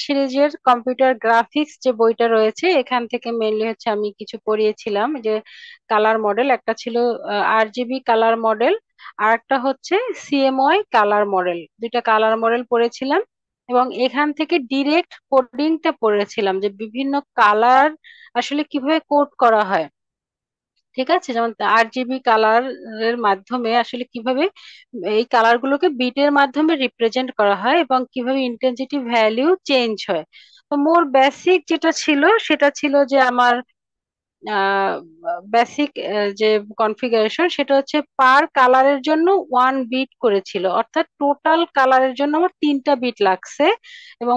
সিরিজের computer graphics যে বইটা রয়েছে এখান থেকে মেনলি হচ্ছে আমি কিছু পড়িয়েছিলাম, যে কালার মডেল একটা ছিল, RGB কালার মডেল, আর একটা হচ্ছে CMY কালার মডেল, দুইটা কালার মডেল পড়েছিলাম। এবং এখান থেকে ডিরেক্ট কোডিংটা পড়েছিলাম, যে বিভিন্ন কালার আসলে কিভাবে কোড করা হয়। ঠিক আছে, যেমন RGB কালার এর মাধ্যমে আসলে কিভাবে এই কালার গুলোকে বিটের মাধ্যমে রিপ্রেজেন্ট করা হয় এবং কিভাবে ইন্টেন্সিটি ভ্যালিউ চেঞ্জ হয়। তো মোর বেসিক যেটা ছিল সেটা ছিল যে আমার বেসিক যে কনফিগারেশন সেটা হচ্ছে পার কালারের জন্য 1 বিট করেছিল, অর্থাৎ টোটাল কালারের জন্য আমার 3টা বিট লাগছে। এবং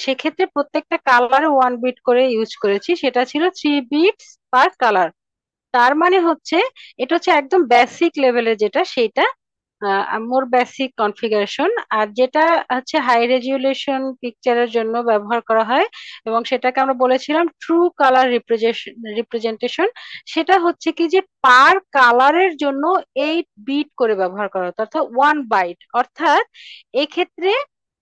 সেক্ষেত্রে প্রত্যেকটা কালারে 1 বিট করে ইউজ করেছি, সেটা ছিল 3 বিটস পার কালার। তার মানে হচ্ছে এটা হচ্ছে একদম বেসিক লেভেলের যেটা সেটা মোর বেসিক কনফিগারেশন। আর যেটা হচ্ছে হাই রেজলিউশন পিকচারের জন্য ব্যবহার করা হয় এবং সেটাকে আমরা বলেছিলাম ট্রু কালার রিপ্রেজেন্টেশন, সেটা হচ্ছে কি যে পার কালারের জন্য 8 বিট করে ব্যবহার করা হতো, অর্থাৎ 1 বাইট। অর্থাৎ এক্ষেত্রে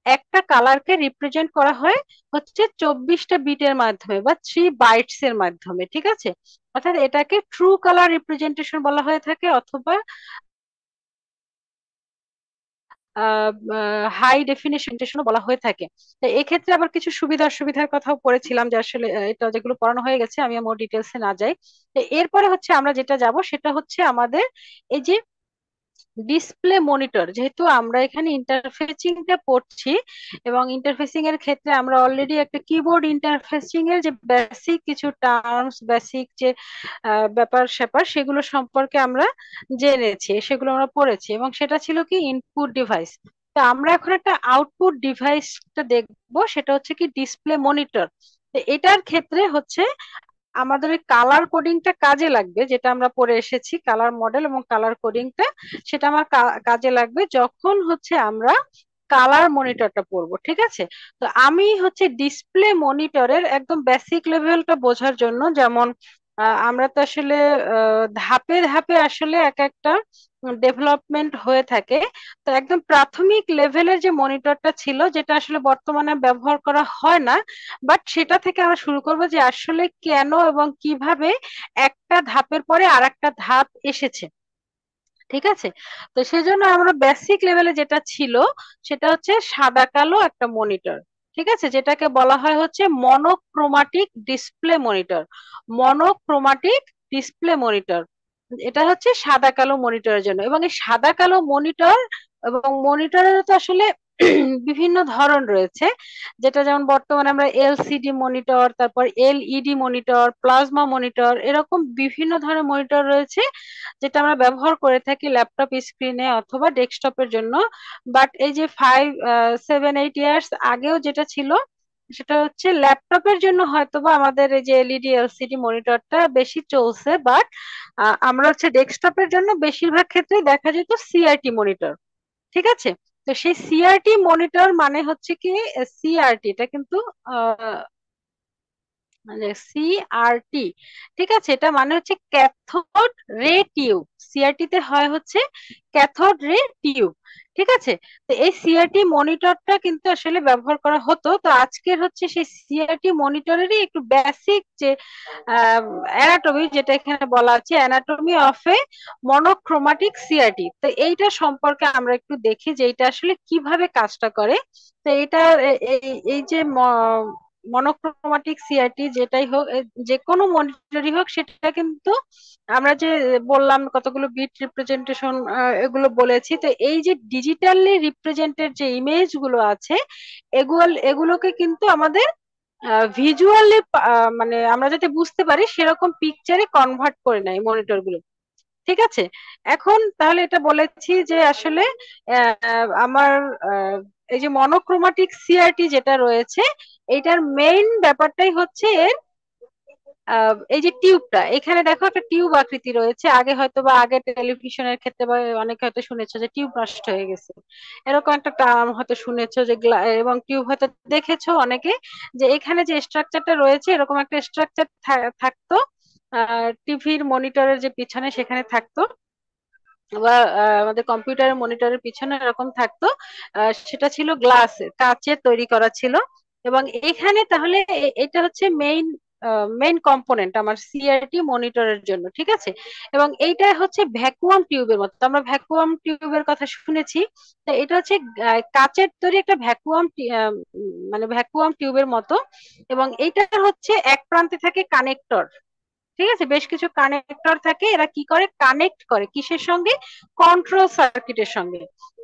একটা কালারকে রিপ্রেজেন্ট করা হয় হচ্ছে 24টা বিটের মাধ্যমে বা 3 বাইটস এর মাধ্যমে। ঠিক আছে, অর্থাৎ এটাকে ট্রু কালার রিপ্রেজেন্টেশন বলা হয়ে থাকে, অথবা হাই ডেফিনিশন বলা হয়ে থাকে। তো এক্ষেত্রে আবার কিছু সুবিধা অসুবিধার কথাও পড়েছিলাম, যে আসলে এটা যেগুলো পড়ানো হয়ে গেছে আমি আমার ডিটেলসে না যাই। তো এরপরে হচ্ছে আমরা যেটা যাব সেটা হচ্ছে আমাদের এই যে ডিসপ্লে মনিটর, যেহেতু আমরা এখানে ইন্টারফেসিংটা পড়ছি এবং ইন্টারফেসিং এর ক্ষেত্রে আমরা অলরেডি একটা কিবোর্ড ইন্টারফেসিং এর যে বেসিক কিছু টার্মস, বেসিক যে ব্যাপার স্যাপার সেগুলো সম্পর্কে আমরা জেনেছি, সেগুলো আমরা পড়েছি, এবং সেটা ছিল কি ইনপুট ডিভাইস। তো আমরা এখন একটা আউটপুট ডিভাইসটা দেখবো, সেটা হচ্ছে কি ডিসপ্লে মনিটর। তো এটার ক্ষেত্রে হচ্ছে আমাদের ওই কালার কোডিংটা কাজে লাগবে, যেটা আমরা পড়ে এসেছি কালার মডেল এবং কালার কোডিংটা, সেটা আমার কাজে লাগবে যখন হচ্ছে আমরা কালার মনিটরটা পড়বো। ঠিক আছে, তো আমি হচ্ছে ডিসপ্লে মনিটরের একদম বেসিক লেভেলটা বোঝার জন্য, যেমন আমরা তো আসলে ধাপে ধাপে আসলে এক একটা ডেভেলপমেন্ট হয়ে থাকে। তো একদম প্রাথমিক লেভেলের যে মনিটরটা ছিল, যেটা আসলে বর্তমানে ব্যবহার করা হয় না, বাট সেটা থেকে আমরা শুরু করবো যে আসলে কেন এবং কিভাবে একটা ধাপের পরে আর একটা ধাপ এসেছে। ঠিক আছে, তো সেজন্য আমরা বেসিক লেভেলে যেটা ছিল সেটা হচ্ছে সাদা কালো একটা মনিটর। ঠিক আছে, যেটাকে বলা হয় হচ্ছে monochromatic display monitor. Monochromatic display monitor, এটা হচ্ছে সাদা কালো মনিটরের জন্য। এবং এই সাদা কালো মনিটর এবং মনিটরের তো আসলে বিভিন্ন ধরন রয়েছে, যেটা যেমন বর্তমানে আমরা LCD মনিটর, তারপর LED মনিটর, প্লাজমা মনিটর, এরকম বিভিন্ন ধরনের মনিটর রয়েছে, যেটা আমরা ব্যবহার করে থাকি ল্যাপটপ স্ক্রিনে অথবা ডেস্কটপের জন্য। বাট এই যে 5 7 8 ইয়ার্স আগেও যেটা ছিল সেটা হচ্ছে ল্যাপটপের জন্য হয়তোবা আমাদের এই যে LED LCD মনিটরটা বেশি চলছে, বাট আমরা হচ্ছে ডেস্কটপের জন্য বেশিরভাগ ক্ষেত্রে দেখা যেত CRT মনিটর। ঠিক আছে, তো সেই CRT মনিটর মানে হচ্ছে কি, CRT এটা কিন্তু মানে CRT, ঠিক আছে, এটা মানে হচ্ছে ক্যাথোড রে টিউব। সিআরটি তে হয় হচ্ছে ক্যাথোড রে টিউব। ঠিক আছে, তো এই CRT মনিটরটা কিন্তু আসলে ব্যবহার করা হতো। তো আজকের হচ্ছে সেই CRT মনিটরেরই একটু বেসিক যে অ্যানাটমি, যেটা এখানে বলা আছে anatomy of A monochromatic CRT, তো এইটা সম্পর্কে আমরা একটু দেখি যে এটা আসলে কিভাবে কাজটা করে। তো এটা এই যে মনোক্রোমাটিক CRT যেটাই হোক, যে কোনো মনিটরই হোক, সেটা কিন্তু আমরা যে বললাম কতগুলো বিট রিপ্রেজেন্টেশন এগুলো বলেছি, তো এই যে ডিজিটালি রিপ্রেজেন্টেড যে ইমেজ গুলো আছে এগুলোকে কিন্তু আমাদের ভিজুয়ালি মানে আমরা যাতে বুঝতে পারি সেরকম পিকচারে কনভার্ট করে নেয় মনিটর গুলো। ঠিক আছে, এখন তাহলে এটা বলেছি যে আসলে আমার এই যে মনোক্রোমাটিক CRT যেটা রয়েছে, এটার মেইন ব্যাপারটাই হচ্ছে এর এই যে টিউবটা, এখানে দেখো একটা টিউব আকৃতি রয়েছে। আগে হয়তো বা আগে টেলিভিশনের ক্ষেত্রে বা অনেকে হয়তো শুনেছো যে টিউব নষ্ট হয়ে গেছে, এরকম একটা টার্ম হয়তো শুনেছো যে এবং টিউব হয়তো দেখেছো অনেকে, যে এখানে যে স্ট্রাকচারটা রয়েছে এরকম একটা স্ট্রাকচার থাকতো টিভির মনিটরের যে পিছনে সেখানে থাকতো, বা আমাদের কম্পিউটারের মনিটরের পিছনে এরকম থাকতো। সেটা ছিল গ্লাস, কাচের তৈরি করা ছিল। এবং এখানে তাহলে এটা হচ্ছে মেইন কম্পোনেন্ট আমার সিআরটি মনিটরের জন্য, ঠিক আছে। এবং এইটা হচ্ছে ভ্যাকুয়াম টিউবের মতো, আমরা ভ্যাকুয়াম টিউবের কথা শুনেছি। তো এটা হচ্ছে কাচের তৈরি একটা মানে ভ্যাকুয়াম টিউবের মতো। এবং এইটার হচ্ছে এক প্রান্তে থাকে কানেক্টর, ঠিক আছে, বেশ কিছু কানেক্টর থাকে, এরা কি করে কানেক্ট করে কিসের সঙ্গে, কন্ট্রোল সার্কিটের সঙ্গে।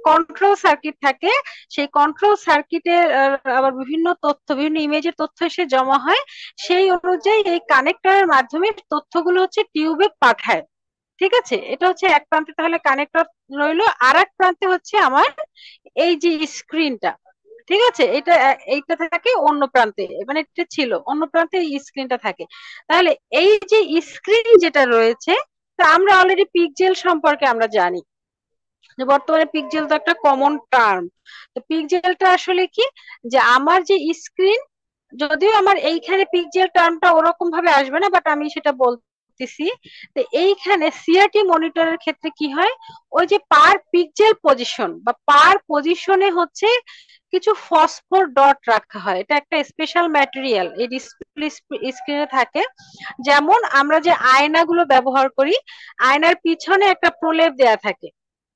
কন্ট্রোল সার্কিট থাকে, সেই কন্ট্রোল সার্কিটে আবার বিভিন্ন তথ্য, বিভিন্ন ইমেজের তথ্য এসে জমা হয়, সেই অনুযায়ী এই কানেক্টরের মাধ্যমে তথ্যগুলো হচ্ছে টিউবে পাঠায়, ঠিক আছে। এটা হচ্ছে এক প্রান্তে তাহলে কানেক্টর রইলো, আর এক প্রান্তে হচ্ছে আমার এই যে স্ক্রিনটা, ঠিক আছে, এইটা থাকে অন্য প্রান্তে, মানে এটা ছিল অন্য প্রান্তে, এই স্ক্রিনটা থাকে। তাহলে এই যে স্ক্রিন যেটা রয়েছে, তা আমরা অলরেডি পিকজেল সম্পর্কে আমরা জানি যে বর্তমানে পিকজেল তো একটা কমন টার্ম। তো পিকজেলটা আসলে কি, যে আমার যে স্ক্রিন, যদিও আমার এইখানে পিকজেল টার্মটা ওরকম ভাবে আসবে না, বাট আমি সেটা বলতেছি। তো এইখানে সিআরটি মনিটরের ক্ষেত্রে কি হয়, ওই যে পার পিকজেল পজিশন বা পার পজিশনে হচ্ছে কিছু ফসফোর ডট রাখা হয়, এটা একটা স্পেশাল ম্যাটেরিয়াল এই ডিসপ্লে স্ক্রিনে থাকে। যেমন আমরা যে আয়নাগুলো ব্যবহার করি, আয়নার পিছনে একটা প্রলেপ দেয়া থাকে,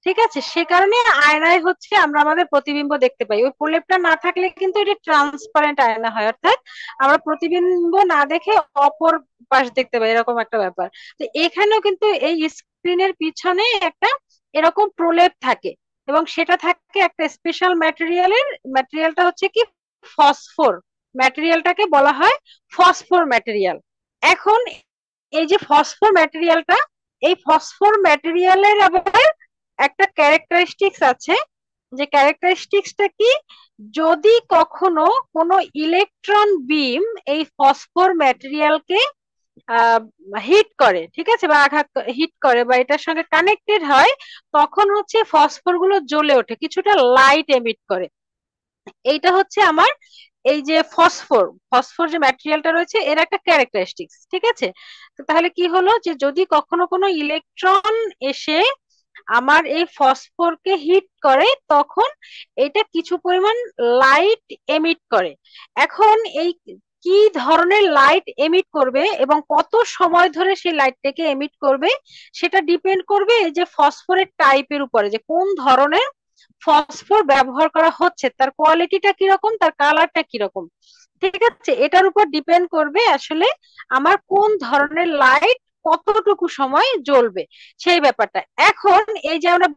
ঠিক আছে, সে কারণে আয়নায় হচ্ছে আমরা আমাদের প্রতিবিম্ব দেখতে পাই। ওই প্রলেপটা না থাকলে কিন্তু এটা ট্রান্সপারেন্ট আয়না হয়, অর্থাৎ আমরা প্রতিবিম্ব না দেখে অপর পাশ দেখতে পাই, এরকম একটা ব্যাপার। তো এখানেও কিন্তু এই স্ক্রিনের পিছনে একটা এরকম প্রলেপ থাকে, এবং সেটা থাকে একটা স্পেশাল ম্যাটেরিয়ালের, ম্যাটেরিয়ালটা হচ্ছে কি ফসফোর, ম্যাটেরিয়ালটাকে বলা হয় ফসফোর ম্যাটেরিয়াল। এখন এই যে ফসফোর ম্যাটেরিয়ালটা, এই ফসফোর ম্যাটেরিয়ালের আবার একটা ক্যারেক্টারিস্টিক্স আছে, যে ক্যারেক্টারিস্টিক্সটা কি, যদি কখনো কোনো ইলেকট্রন বিম এই ফসফোর ম্যাটেরিয়ালকে হিট করে, ঠিক আছে, বা হিট করে বা এটার সঙ্গে কানেক্টেড হয়, তখন হচ্ছে ফসফোর গুলো জ্বলে ওঠে, কিছুটা লাইট এমিট করে। এইটা হচ্ছে আমার এই যে ফসফোর, ফসফোর যে ম্যাটেরিয়ালটা রয়েছে এর একটা ক্যারেক্টারিস্টিক্স, ঠিক আছে। তো তাহলে কি হলো, যে যদি কখনো কোনো ইলেকট্রন এসে আমার এই ফসফোরকে হিট করে, তখন এটা কিছু পরিমাণ লাইট এমিট করে। এখন এই কি ধরনের লাইট এমিট করবে এবং কত সময় ধরে সেই লাইটটাকে এমিট করবে, সেটা ডিপেন্ড করবে এই যে ফসফোরের টাইপের উপরে, যে কোন ধরনের ফসফোর ব্যবহার করা হচ্ছে, তার কোয়ালিটিটা কিরকম, তার কালারটা কিরকম, ঠিক আছে, এটার উপর ডিপেন্ড করবে আসলে আমার কোন ধরনের লাইট কতটুকু সময় জ্বলবে, সেই ব্যাপারটা। এখন এই যে আমরা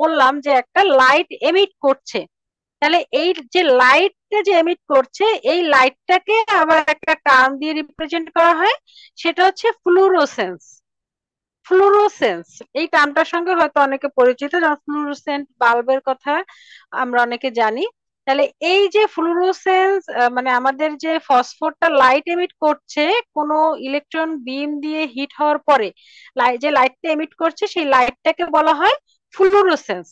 বললাম যে একটা লাইট এমিট করছে, তাহলে এই যে লাইটটা যে এমিট করছে, এই লাইটটাকে আবার একটা টার্ম দিয়ে রিপ্রেজেন্ট করা হয়, সেটা হচ্ছে ফ্লুরোসেন্স। ফ্লুরোসেন্স এই টার্মটার সঙ্গে হয়তো অনেকে পরিচিত, যেমন ফ্লুরোসেন্ট বাল্বের কথা আমরা অনেকে জানি। তাহলে এই যে ফ্লুরোসেন্স, মানে আমাদের যে ফসফোরটা লাইট এমিট করছে কোনো ইলেকট্রন বিম দিয়ে হিট হওয়ার পরে, যে লাইটটা এমিট করছে সেই লাইটটাকে বলা হয় ফ্লুরোসেন্স,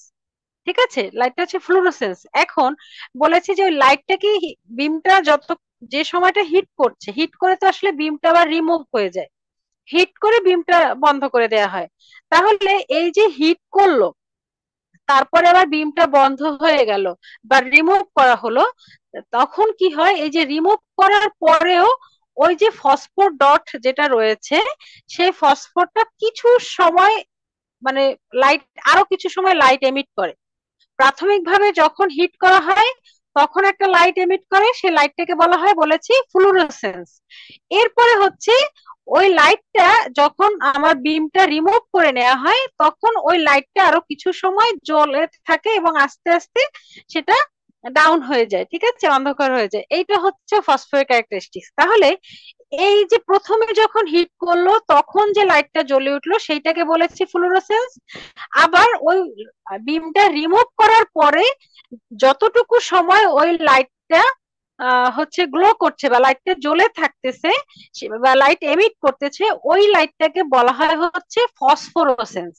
ঠিক আছে, লাইটটা হচ্ছে ফ্লুরোসেন্স। এখন বলেছে যে ওই লাইটটাকে, বিমটা যত, যে সময়টা হিট করছে, হিট করে তো আসলে বিমটা আবার রিমুভ হয়ে যায়, হিট করে বিমটা বন্ধ করে দেয়া হয়। তাহলে এই যে হিট করলো, তারপরে আবার বিমটা বন্ধ হয়ে গেল বা রিমুভ করা হলো, তখন কি হয়, এই যে রিমুভ করার পরেও ওই যে ফসফোর ডট যেটা রয়েছে, সেই ফসফোরটা কিছু সময়, মানে লাইট, আরো কিছু সময় লাইট এমিট করে। প্রাথমিকভাবে যখন হিট করা হয় তখন একটা লাইট এমিট করে, সেই লাইটটাকে বলা হয়, বলেছি, ফ্লুরোসেন্স। এরপরে হচ্ছে ওই লাইটটা যখন আমার বিমটা রিমুভ করে নেওয়া হয়, তখন ওই লাইটটা আরো কিছু সময় জ্বলে থাকে এবং আস্তে আস্তে সেটা ডাউন হয়ে যায়, ঠিক আছে, অন্ধকার হয়ে যায়। এইটা হচ্ছে ফসফোরিক ক্যারেক্টারিস্টিক্স। তাহলে এই যে প্রথমে যখন হিট করলো তখন যে লাইটটা জ্বলে উঠলো সেইটাকে বলেছি ফ্লুরোসেন্স। আবার ওই বিমটা রিমুভ করার পরে যতটুকু সময় ওই লাইটটা হচ্ছে গ্লো করছে বা লাইটটা জ্বলে থাকতেছে বা লাইট এমিট করতেছে, ওই লাইটটাকে বলা হয় হচ্ছে ফসফোরোসেন্স,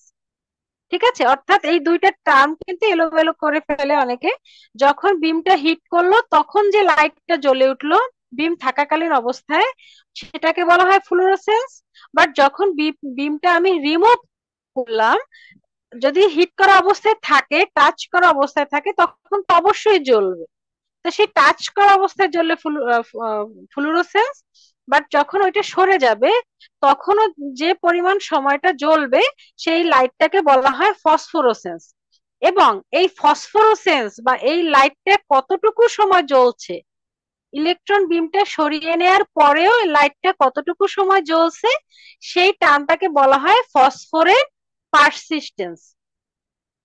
ঠিক আছে। অর্থাৎ এই দুইটা টার্ম কিন্তু এলোমেলো করে ফেলে অনেকে। যখন বিমটা হিট করলো তখন যে লাইটটা জ্বলে উঠলো বিম থাকাকালীন অবস্থায়, সেটাকে বলা হয় ফ্লুরোসেন্স। বাট যখন বিমটা আমি রিমুভ করলাম, যদি হিট করা অবস্থায় থাকে, টাচ করা অবস্থায় থাকে, তখন তো অবশ্যই জ্বলবে, তো সেই টাচ করা অবস্থায় জ্বললে ফ্লুরোসেন্স, বাট যখন ওইটা সরে যাবে তখনও যে পরিমাণ সময়টা জ্বলবে সেই লাইটটাকে বলা হয় ফসফোরোসেন্স। এবং এই ফসফোরোসেন্স বা এই লাইটটা কতটুকু সময় জ্বলছে, ইলেকট্রন বিমটা সরিয়ে নেওয়ার পরেও লাইটটা কতটুকু সময় জ্বলছে, সেই টার্মটাকে বলা হয় ফসফোরেট পারসিস্টেন্স।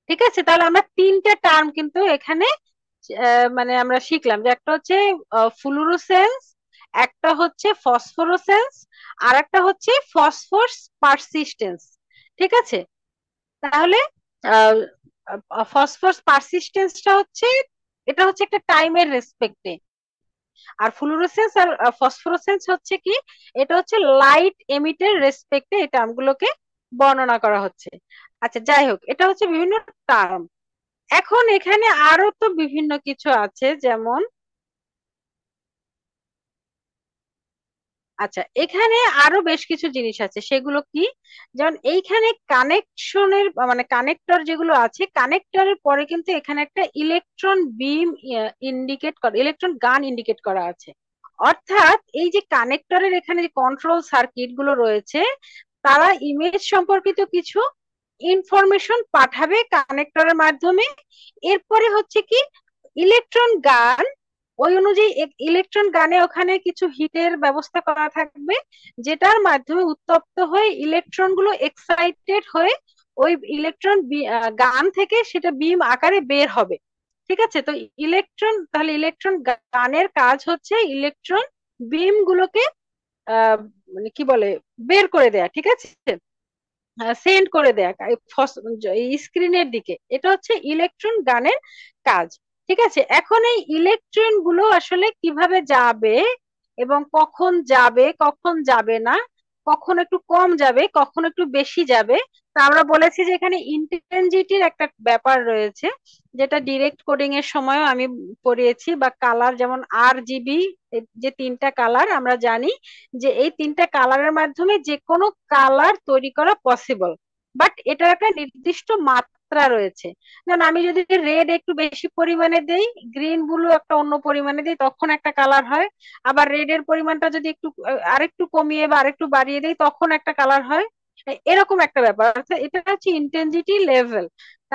ঠিক আছে, তাহলে আমরা তিনটা টার্ম কিন্তু এখানে মানে আমরা শিখলাম, যে একটা হচ্ছে ফ্লুরোসেন্স, একটা হচ্ছে ফসফোরোসেন্স, আর একটা হচ্ছে ফসফোরস পারসিস্টেন্স। ঠিক আছে, তাহলে ফসফোরস পারসিস্টেন্সটা হচ্ছে, এটা হচ্ছে একটা টাইমের রেসপেক্টে, আর ফ্লুরোসেন্স আর ফসফোরোসেন্স হচ্ছে কি, এটা হচ্ছে লাইট এমিটের রেসপেক্টে এই টার্মগুলোকে বর্ণনা করা হচ্ছে। আচ্ছা যাই হোক, এটা হচ্ছে বিভিন্ন টার্ম। এখন এখানে আরো তো বিভিন্ন কিছু আছে, যেমন আচ্ছা এখানে আরো বেশ কিছু জিনিস আছে, সেগুলো কি, যেমন এইখানে কানেকশনের মানে কানেক্টর যেগুলো আছে, কানেক্টরের পরে কিন্তু এখানে একটা ইলেকট্রন বিম ইন্ডিকেট করা, ইলেকট্রন গান ইন্ডিকেট করা আছে। অর্থাৎ এই যে কানেক্টরের এখানে যে কন্ট্রোল সার্কিট গুলো রয়েছে, তারা ইমেজ সম্পর্কিত কিছু ইনফরমেশন পাঠাবে কানেক্টরের মাধ্যমে। এরপরে হচ্ছে কি, ইলেকট্রন গান, ওই অনুযায়ী ইলেকট্রন গানে ওখানে কিছু হিটের ব্যবস্থা করা থাকবে, যেটার মাধ্যমে উত্তপ্ত হয়ে ইলেকট্রন গুলো এক্সাইটেড হয়ে ওই ইলেকট্রন গান থেকে সেটা বিম আকারে বের হবে। ঠিক আছে, তো ইলেকট্রন, তাহলে ইলেকট্রন গানের কাজ হচ্ছে ইলেকট্রন বিম গুলোকে মানে কি বলে, বের করে দেয়া। ঠিক আছে, সেন্ড করে দেয়া স্ক্রিনের দিকে, এটা হচ্ছে ইলেকট্রন গানের কাজ। ঠিক আছে, এখন এই ইলেকট্রন গুলো আসলে কিভাবে যাবে এবং কখন যাবে কখন যাবে না, কখন একটু কম যাবে কখন একটু বেশি যাবে, তা আমরা বলেছি যে এখানে ইন্টেনসিটির একটা ব্যাপার রয়েছে, যেটা ডিরেক্ট কোডিং এর সময়ও আমি পড়িয়েছি, বা কালার যেমন আর জিবি, যে তিনটা কালার আমরা জানি যে এই তিনটা কালারের মাধ্যমে যে কোনো কালার তৈরি করা পসিবল, বাট এটার একটা নির্দিষ্ট মাত্রা রয়েছে। যেমন আমি যদি রেড একটু বেশি পরিমাণে দেই, গ্রিন ব্লু একটা অন্য পরিমাণে দিই, তখন একটা কালার হয়। আবার রেড এর পরিমাণটা যদি একটু আরেকটু কমিয়ে বা আরেকটু বাড়িয়ে দেই, তখন একটা কালার হয়। এরকম একটা ব্যাপার, অর্থাৎ এটা হচ্ছে ইন্টেন্সিটি লেভেল।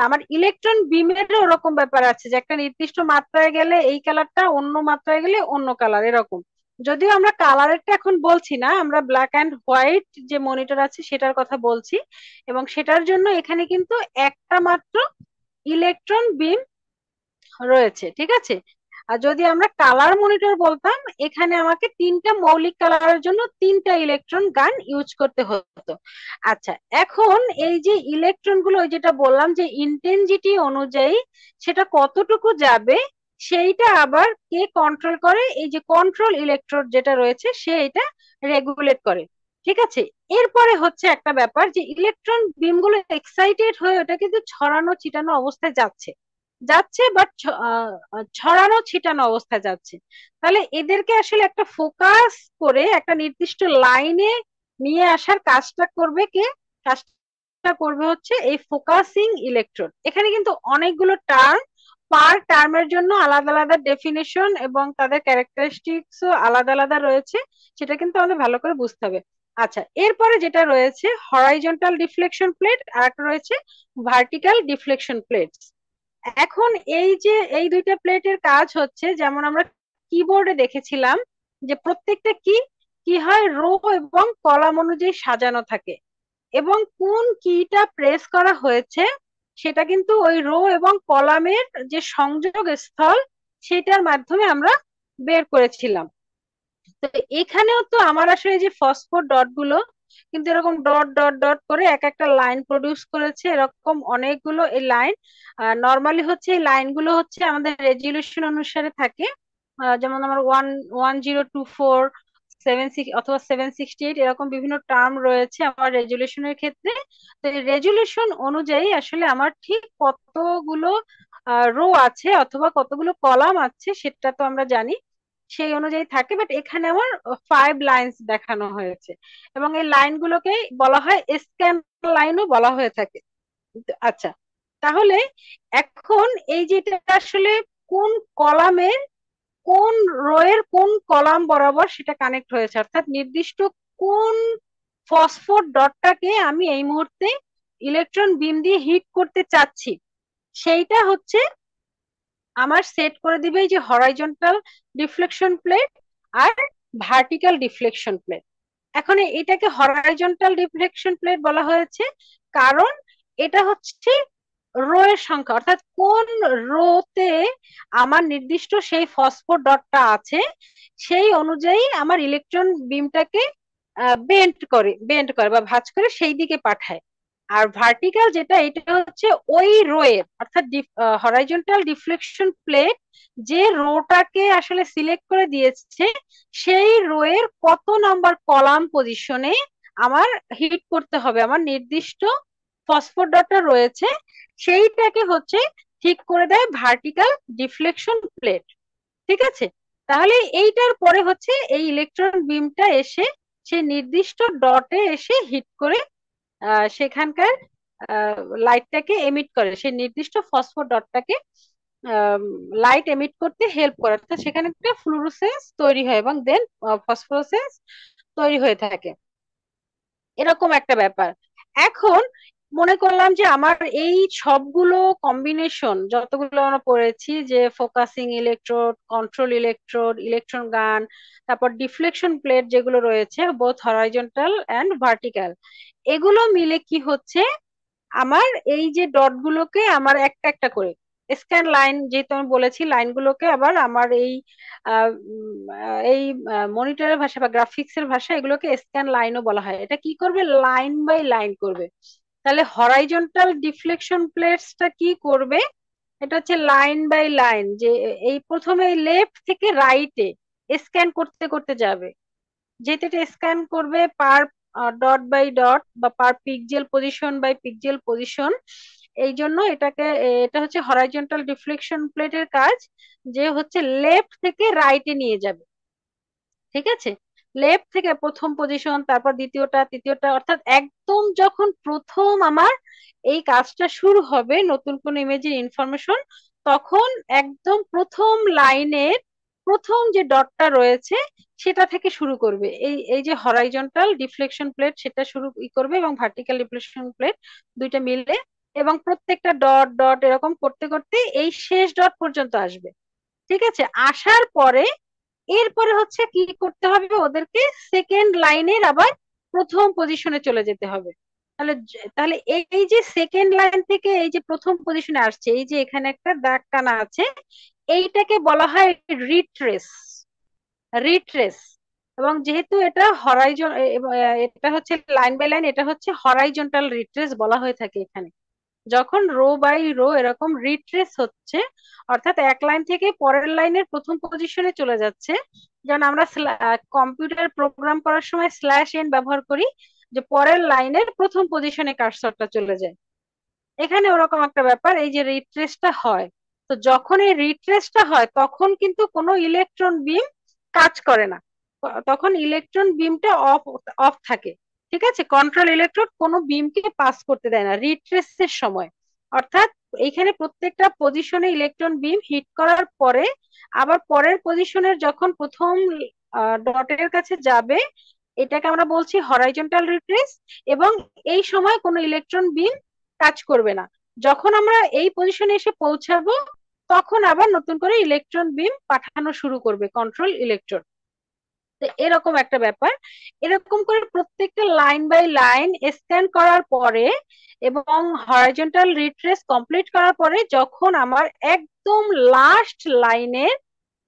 আমার ইলেকট্রন বিমেরও ওরকম ব্যাপার আছে, যে একটা নির্দিষ্ট মাত্রায় গেলে এই কালারটা, অন্য মাত্রায় গেলে অন্য কালার, এরকম। যদিও আমরা কালারেরটা এখন বলছি না, আমরা ব্ল্যাক অ্যান্ড হোয়াইট যে মনিটর আছে সেটার কথা বলছি, এবং সেটার জন্য এখানে কিন্তু একটা মাত্র ইলেকট্রন বিম রয়েছে। ঠিক আছে, আর যদি আমরা কালার মনিটর বলতাম, এখানে আমাকে তিনটা মৌলিক কালারের জন্য তিনটা ইলেকট্রন গান ইউজ করতে হতো। আচ্ছা, এখন এই যে ইলেকট্রন গুলো, ওই যেটা বললাম যে ইন্টেন্সিটি অনুযায়ী সেটা কতটুকু যাবে, সেইটা আবার কে কন্ট্রোল করে, এই যে কন্ট্রোল ইলেকট্রোড যেটা রয়েছে সে এটা রেগুলেট করে। ঠিক আছে, এরপরে হচ্ছে একটা ব্যাপার, যে ইলেকট্রন বিম গুলো এক্সাইটেড হয়ে ওটা কিন্তু ছড়ানো ছিটানো অবস্থায় যাচ্ছে, যাচ্ছে বাট ছড়ানো ছিটানো অবস্থায় যাচ্ছে। তাহলে এদেরকে আসলে একটা ফোকাস করে একটা নির্দিষ্ট লাইনে নিয়ে আসার কাজটা করবে কে, কাজটা করবে হচ্ছে এই ফোকাসিং ইলেকট্রোড। এখানে কিন্তু অনেকগুলো টার্ম, পার টার্মের জন্য আলাদা আলাদা ডেফিনেশন এবং তাদের ক্যারেক্টারিস্টিক্সও আলাদা আলাদা রয়েছে, সেটা কিন্তু আমাদের ভালো করে বুঝতে হবে। আচ্ছা, এরপরে যেটা রয়েছে হরাইজন্টাল ডিফ্লেকশন প্লেট, আর একটা রয়েছে ভার্টিক্যাল ডিফ্লেকশন প্লেট। এখন এই যে এই দুইটা প্লেটের কাজ হচ্ছে, যেমন আমরা কিবোর্ডে দেখেছিলাম যে প্রত্যেকটা কি কি হয়, রো এবং কলাম অনুযায়ী সাজানো থাকে, এবং কোন কিটা প্রেস করা হয়েছে সেটা কিন্তু ওই রো এবং কলামের যে সংযোগ স্থল সেটার মাধ্যমে আমরা বের করেছিলাম। তো এখানেও তো আমার আসলে এই যে ফসফোর ডট গুলো কিন্তু এরকম ডট ডট ডট করে এক একটা লাইন প্রডিউস করেছে, এরকম অনেকগুলো এই লাইন। নর্মালি হচ্ছে এই লাইনগুলো হচ্ছে আমাদের রেজলিউশন অনুসারে থাকে, যেমন আমার 1024, 76 অথবা 768, এরকম বিভিন্ন টার্ম রয়েছে আমার রেজলিউশনের ক্ষেত্রে। তো এই রেজলিউশন অনুযায়ী আসলে আমার ঠিক কতগুলো রো আছে অথবা কতগুলো কলাম আছে সেটা তো আমরা জানি, সেই অনুযায়ী থাকে। বাট এখানে আমার 5 লাইন্স দেখানো হয়েছে, এবং এই লাইনগুলোকে বলা হয় স্ক্যান লাইনও বলা হয়ে থাকে। আচ্ছা, তাহলে এখন এই যেটা আসলে কোন কলামের কোন রো এর কোন কলাম বরাবর সেটা কানেক্ট হয়েছে, অর্থাৎ নির্দিষ্ট কোন ফসফোর ডটটাকে আমি এই মুহূর্তে ইলেকট্রন বিম দিয়ে হিট করতে চাচ্ছি, সেইটা হচ্ছে আমার সেট করে দিবে এই যে হরাইজন্টাল ডিফ্লেকশন প্লেট আর ভার্টিক্যাল ডিফ্লেকশন প্লেট। এখন এটাকে হরাইজন্টাল ডিফ্লেকশন প্লেট বলা হয়েছে কারণ এটা হচ্ছে রো এর সংখ্যা, অর্থাৎ কোন রোতে আমার নির্দিষ্ট সেই ফসফোর ডটটা আছে সেই অনুযায়ী আমার ইলেকট্রন বিমটাকে বেন্ড করে বা ভাঁজ করে সেই দিকে পাঠায়। আর ভার্টিক্যাল যেটা, এটা হচ্ছে ওই রো এর, অর্থাৎ হরাইজন্টাল ডিফ্লেকশন প্লেট যে রোটাকে আসলে সিলেক্ট করে দিয়েছে সেই রো এর কত নাম্বার কলাম পজিশনে আমার হিট করতে হবে আমার নির্দিষ্ট ফসফোর ডটটা রয়েছে, সেইটাকে হচ্ছে ঠিক করে দেয় ভার্টিক্যাল ডিফ্লেকশন প্লেট। ঠিক আছে, তাহলে এইটার পরে হচ্ছে এই ইলেকট্রন বিমটা এসে সেই নির্দিষ্ট ডটে এসে হিট করে সেখানকার লাইটটাকে এমিট করে, সেই নির্দিষ্ট ফসফোর ডটটাকে লাইট এমিট করতে হেল্প করে, অর্থাৎ সেখানে একটা ফ্লুরোসেন্স তৈরি হয় এবং দেন ফসফোরোসেন্স তৈরি হয়ে থাকে, এরকম একটা ব্যাপার। এখন মনে করলাম যে আমার এই সবগুলো কম্বিনেশন যতগুলো আমরা পড়েছি, যে focusing electrode, control electrode, electron গান, তারপর ডিফ্লেকশন প্লেট যেগুলো রয়েছে বোথ হরাইজন্টাল এন্ড ভার্টিক্যাল, এগুলো মিলে কি হচ্ছে, আমার এই যে ডট গুলোকে আমার একটা একটা করে স্ক্যান লাইন, যেহেতু আমি বলেছি লাইনগুলোকে আবার আমার এই মনিটরের ভাষা বা গ্রাফিক্স এর ভাষা এগুলোকে স্ক্যান লাইনও বলা হয়। এটা কি করবে, লাইন বাই লাইন করবে। তাহলে হরাইজন্টাল ডিফ্লেকশন প্লেটসটা কি করবে, এটা হচ্ছে লাইন বাই লাইন, যে এই প্রথমে লেফট থেকে রাইটে স্ক্যান করতে করতে যাবে, যেহেতু এটা স্ক্যান করবে পার ডট বাই ডট বা per pixel position by pixel position, এই জন্য এটা হচ্ছে হরাইজন্টাল ডিফ্লেকশন প্লেটের কাজ, যে হচ্ছে লেফট থেকে রাইটে নিয়ে যাবে। ঠিক আছে, লেফট থেকে প্রথম পজিশন, তারপর দ্বিতীয়টা, তৃতীয়টা, অর্থাৎ একদম যখন প্রথম আমার এই কাজটা শুরু হবে নতুন কোন ইমেজের ইনফরমেশন, তখন একদম প্রথম লাইনের প্রথম যে ডটটা রয়েছে সেটা থেকে শুরু করবে, এই এই যে হরাইজন্টাল ডিফ্লেকশন প্লেট সেটা শুরু করবে এবং ভার্টিক্যাল ডিফ্লেকশন প্লেট দুইটা মিলে, এবং প্রত্যেকটা ডট ডট এরকম করতে করতে এই শেষ ডট পর্যন্ত আসবে। ঠিক আছে, আসার পরে এরপরে হচ্ছে কি করতে হবে, ওদেরকে সেকেন্ড লাইনের আবার প্রথম পজিশনে চলে যেতে হবে। তাহলে এই যে সেকেন্ড লাইন থেকে এই যে প্রথম পজিশনে আসছে, এই যে এখানে একটা দাগ টানা আছে, এইটাকে বলা হয় রিট্রেস। রিট্রেস, এবং যেহেতু এটা এটা হচ্ছে লাইন বাই লাইন, এটা হচ্ছে হরাইজন্টাল রিট্রেস বলা হয়ে থাকে এখানে। যখন রো বাই রো এরকম রিট্রেস হচ্ছে, অর্থাৎ এক লাইন থেকে পরের লাইনের প্রথম পজিশনে চলে যাচ্ছে, যেমন আমরা কম্পিউটার প্রোগ্রাম করার সময় স্ল্যাশ এন ব্যবহার করি, যে পরের লাইনের প্রথম পজিশনে কার্সরটা চলে যায়, এখানে ওরকম একটা ব্যাপার, এই যে রিট্রেসটা হয়। তো যখন এই রিট্রেসটা হয় তখন কিন্তু কোনো ইলেকট্রন বিম কাজ করে না, তখন ইলেকট্রন বিমটা অফ অফ থাকে। ঠিক আছে, কন্ট্রোল ইলেকট্রন কোনো বিমকে পাস করতে দেয় না রিট্রেসের সময়, অর্থাৎ এইখানে প্রত্যেকটা পজিশনে ইলেকট্রন বিম হিট করার পরে আবার পরের পজিশনের যখন প্রথম ডটের কাছে যাবে, এটাকে আমরা বলছি হরাইজন্টাল রিট্রেস, এবং এই সময় কোনো ইলেকট্রন বিম কাজ করবে না। যখন আমরা এই পজিশনে এসে পৌঁছাবো তখন আবার নতুন করে ইলেকট্রন বিম পাঠানো শুরু করবে কন্ট্রোল ইলেকট্রন। তো এরকম একটা ব্যাপার, এরকম করে প্রত্যেকটা লাইন বাই লাইন স্ক্যান করার পরে এবং হরাইজন্টাল রিট্রেস কমপ্লিট করার পরে যখন আমার একদম লাস্ট লাইনের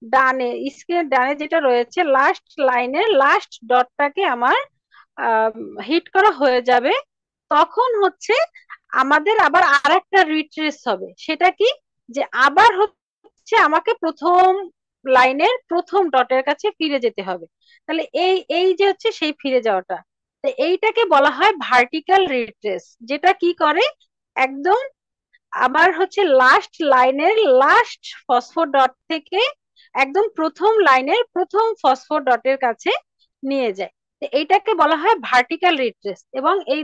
ডানে, স্ক্রিনের ডানে যেটা রয়েছে লাস্ট লাইনের লাস্ট ডটটাকে আমার হিট করা হয়ে যাবে, তখন হচ্ছে আমাদের আবার আরেকটা রিট্রেস হবে। সেটা কি, যে আবার হচ্ছে আমাকে প্রথম লাইনের প্রথম ডটের কাছে ফিরে যেতে হবে। তাহলে এই এই যে হচ্ছে সেই ফিরে যাওয়াটা, তো এইটাকে বলা হয় ভার্টিক্যাল রিট্রেস, যেটা কি করে একদম আবার হচ্ছে লাস্ট লাইনের লাস্ট ফসফোর ডট থেকে একদম প্রথম লাইনের প্রথম ফসফোর ডটের কাছে নিয়ে যায়। তো এইটাকে বলা হয় ভার্টিক্যাল রিট্রেস, এবং এই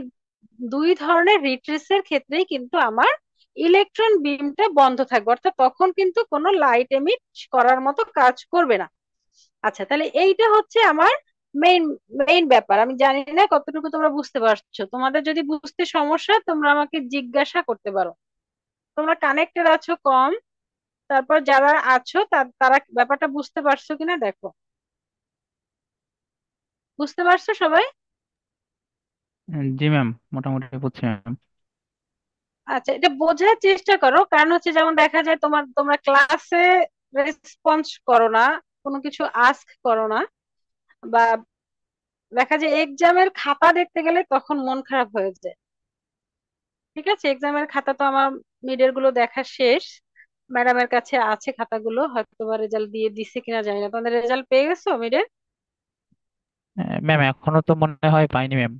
দুই ধরনের রিট্রেসের ক্ষেত্রেই কিন্তু আমার ইলেকট্রন বিমটা বন্ধ থাকবে, অর্থাৎ তখন কিন্তু কোনো লাইট এমিট করার মতো কাজ করবে না। আচ্ছা, তাহলে এইটা হচ্ছে আমার মেইন মেইন ব্যাপার। আমি জানি না কতটুকু তোমরা বুঝতে পারছো। তোমাদের যদি বুঝতে সমস্যা তোমরা আমাকে জিজ্ঞাসা করতে পারো। তোমরা কানেক্টেড আছো কম, তারপর যারা আছো তারা ব্যাপারটা বুঝতে পারছো কিনা দেখো। বুঝতে পারছো সবাই? জি ম্যাম, মোটামুটি বুঝছি ম্যাম। আচ্ছা, এটা বোঝার চেষ্টা করো। কারণ হচ্ছে যেমন দেখা যায় তোমরা ক্লাসে রেসপন্স করো না, কোনো কিছু আস্ক করো না, বা দেখা যায় এক্সামের খাতা দেখতে গেলে তখন মন খারাপ হয়ে যায়। ঠিক আছে, এক্সামের খাতা তো আমার মিডের গুলো দেখা শেষ, ম্যাডামের কাছে আছে খাতাগুলো, হয়তো বা রেজাল্ট দিয়ে দিছে কিনা জানি না। তোমাদের রেজাল্ট পেয়ে গেছো মিডের? ম্যাম এখনো তো মনে হয় পাইনি ম্যাম।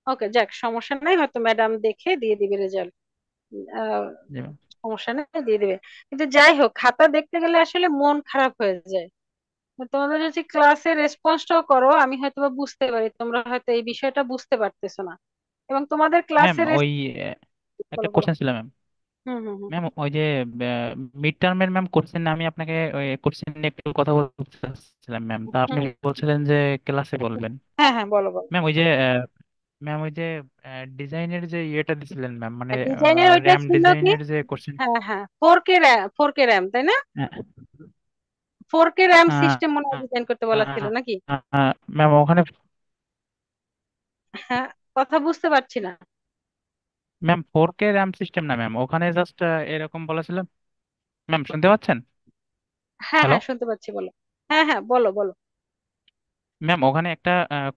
ওকে, যাক, সমস্যা নাই, হয়তো ম্যাডাম দেখে দিয়ে দিবে রেজাল্ট। জি ম্যাম। সমস্যা নেই, দিয়ে দিবে। কিন্তু যাই হোক, খাতা দেখতে গেলে আসলে মন খারাপ হয়ে যায়। তো তোমরা যদি ক্লাসে রেসপন্সটাও করো, আমি হয়তো বা বুঝতে পারি তোমরা হয়তো এই বিষয়টা বুঝতে পারতেছো না। এবং তোমাদের ম্যাম ক্লাসে ওই একটা বলো বলো। কোশ্চেন ছিল ম্যাম। হুম হুম হুম ম্যাম ওই যে মিড টার্মের ম্যাম কোশ্চেন, আমি আপনাকে ওই কোশ্চেন নিয়ে একটু কথা বলতে চাচ্ছিলাম ম্যাম, তা আপনি হুম। বলছিলেন যে ক্লাসে বলবেন। হ্যাঁ হ্যাঁ, বলো বলো। ম্যাম ওই যে ম্যাম ওই যে ডিজাইনের যে ইয়েটা দিছিলেন ম্যাম, মানে ডিজাইনের ওইটা র্যাম ছিল কি? ডিজাইনের যে কোশ্চেন। হ্যাঁ হ্যাঁ, 4K RAM, 4K RAM, তাই না? 4K RAM সিস্টেম মনে হয় ডিজাইন করতে বলা ছিল নাকি? ম্যাম ওখানে, হ্যাঁ, কথা বুঝতে পারছি না। ম্যাম 4K র্যাম সিস্টেম না ম্যাম, ওখানে জাস্ট এরকম বলা ছিল। ম্যাম শুনতে পাচ্ছেন? হ্যাঁ হ্যালো হ্যাঁ, শুনতে পাচ্ছি, বলো। হ্যাঁ হ্যাঁ, বলো বলো। ম্যাম, ওখানে একটা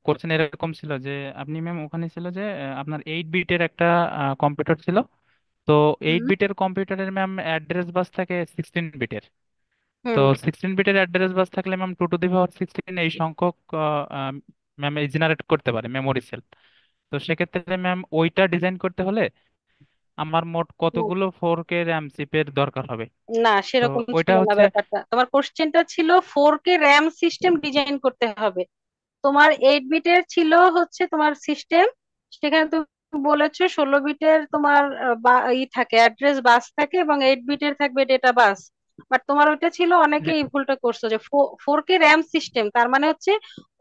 কোশ্চেন এরকম ছিল যে আপনি ম্যাম ওখানে ছিল যে আপনার 8 বিটের একটা কম্পিউটার ছিল। তো এইট হুম বিটের কম্পিউটারের ম্যাম অ্যাড্রেস বাস থাকে 16 বিটের। তো হুম। 16 বিটের অ্যাড্রেস বাস থাকলে ম্যাম 2 টু দি পাওয়ার 16 এই সংখ্যক ম্যাম জেনারেট করতে পারে মেমোরি সেল। তো সেক্ষেত্রে ম্যাম ওইটা ডিজাইন করতে হলে আমার মোট হুম। কতগুলো 4K র্যাম চিপের দরকার হবে? না, তো সেরকম ওইটা ছিল না হচ্ছে, ব্যাপারটা। তোমার কোশ্চেনটা ছিল 4K RAM সিস্টেম ডিজাইন করতে হবে। তোমার 8 বিটের ছিল হচ্ছে তোমার সিস্টেম, সেখানে তুমি বলেছো 16 বিটের তোমার থাকে, অ্যাড্রেস বাস থাকে, এবং 8 বিটের থাকবে ডেটা বাস। বাট তোমার ওইটা ছিল, অনেকে যে- এই ভুলটা করছো, যে 4K RAM সিস্টেম তার মানে হচ্ছে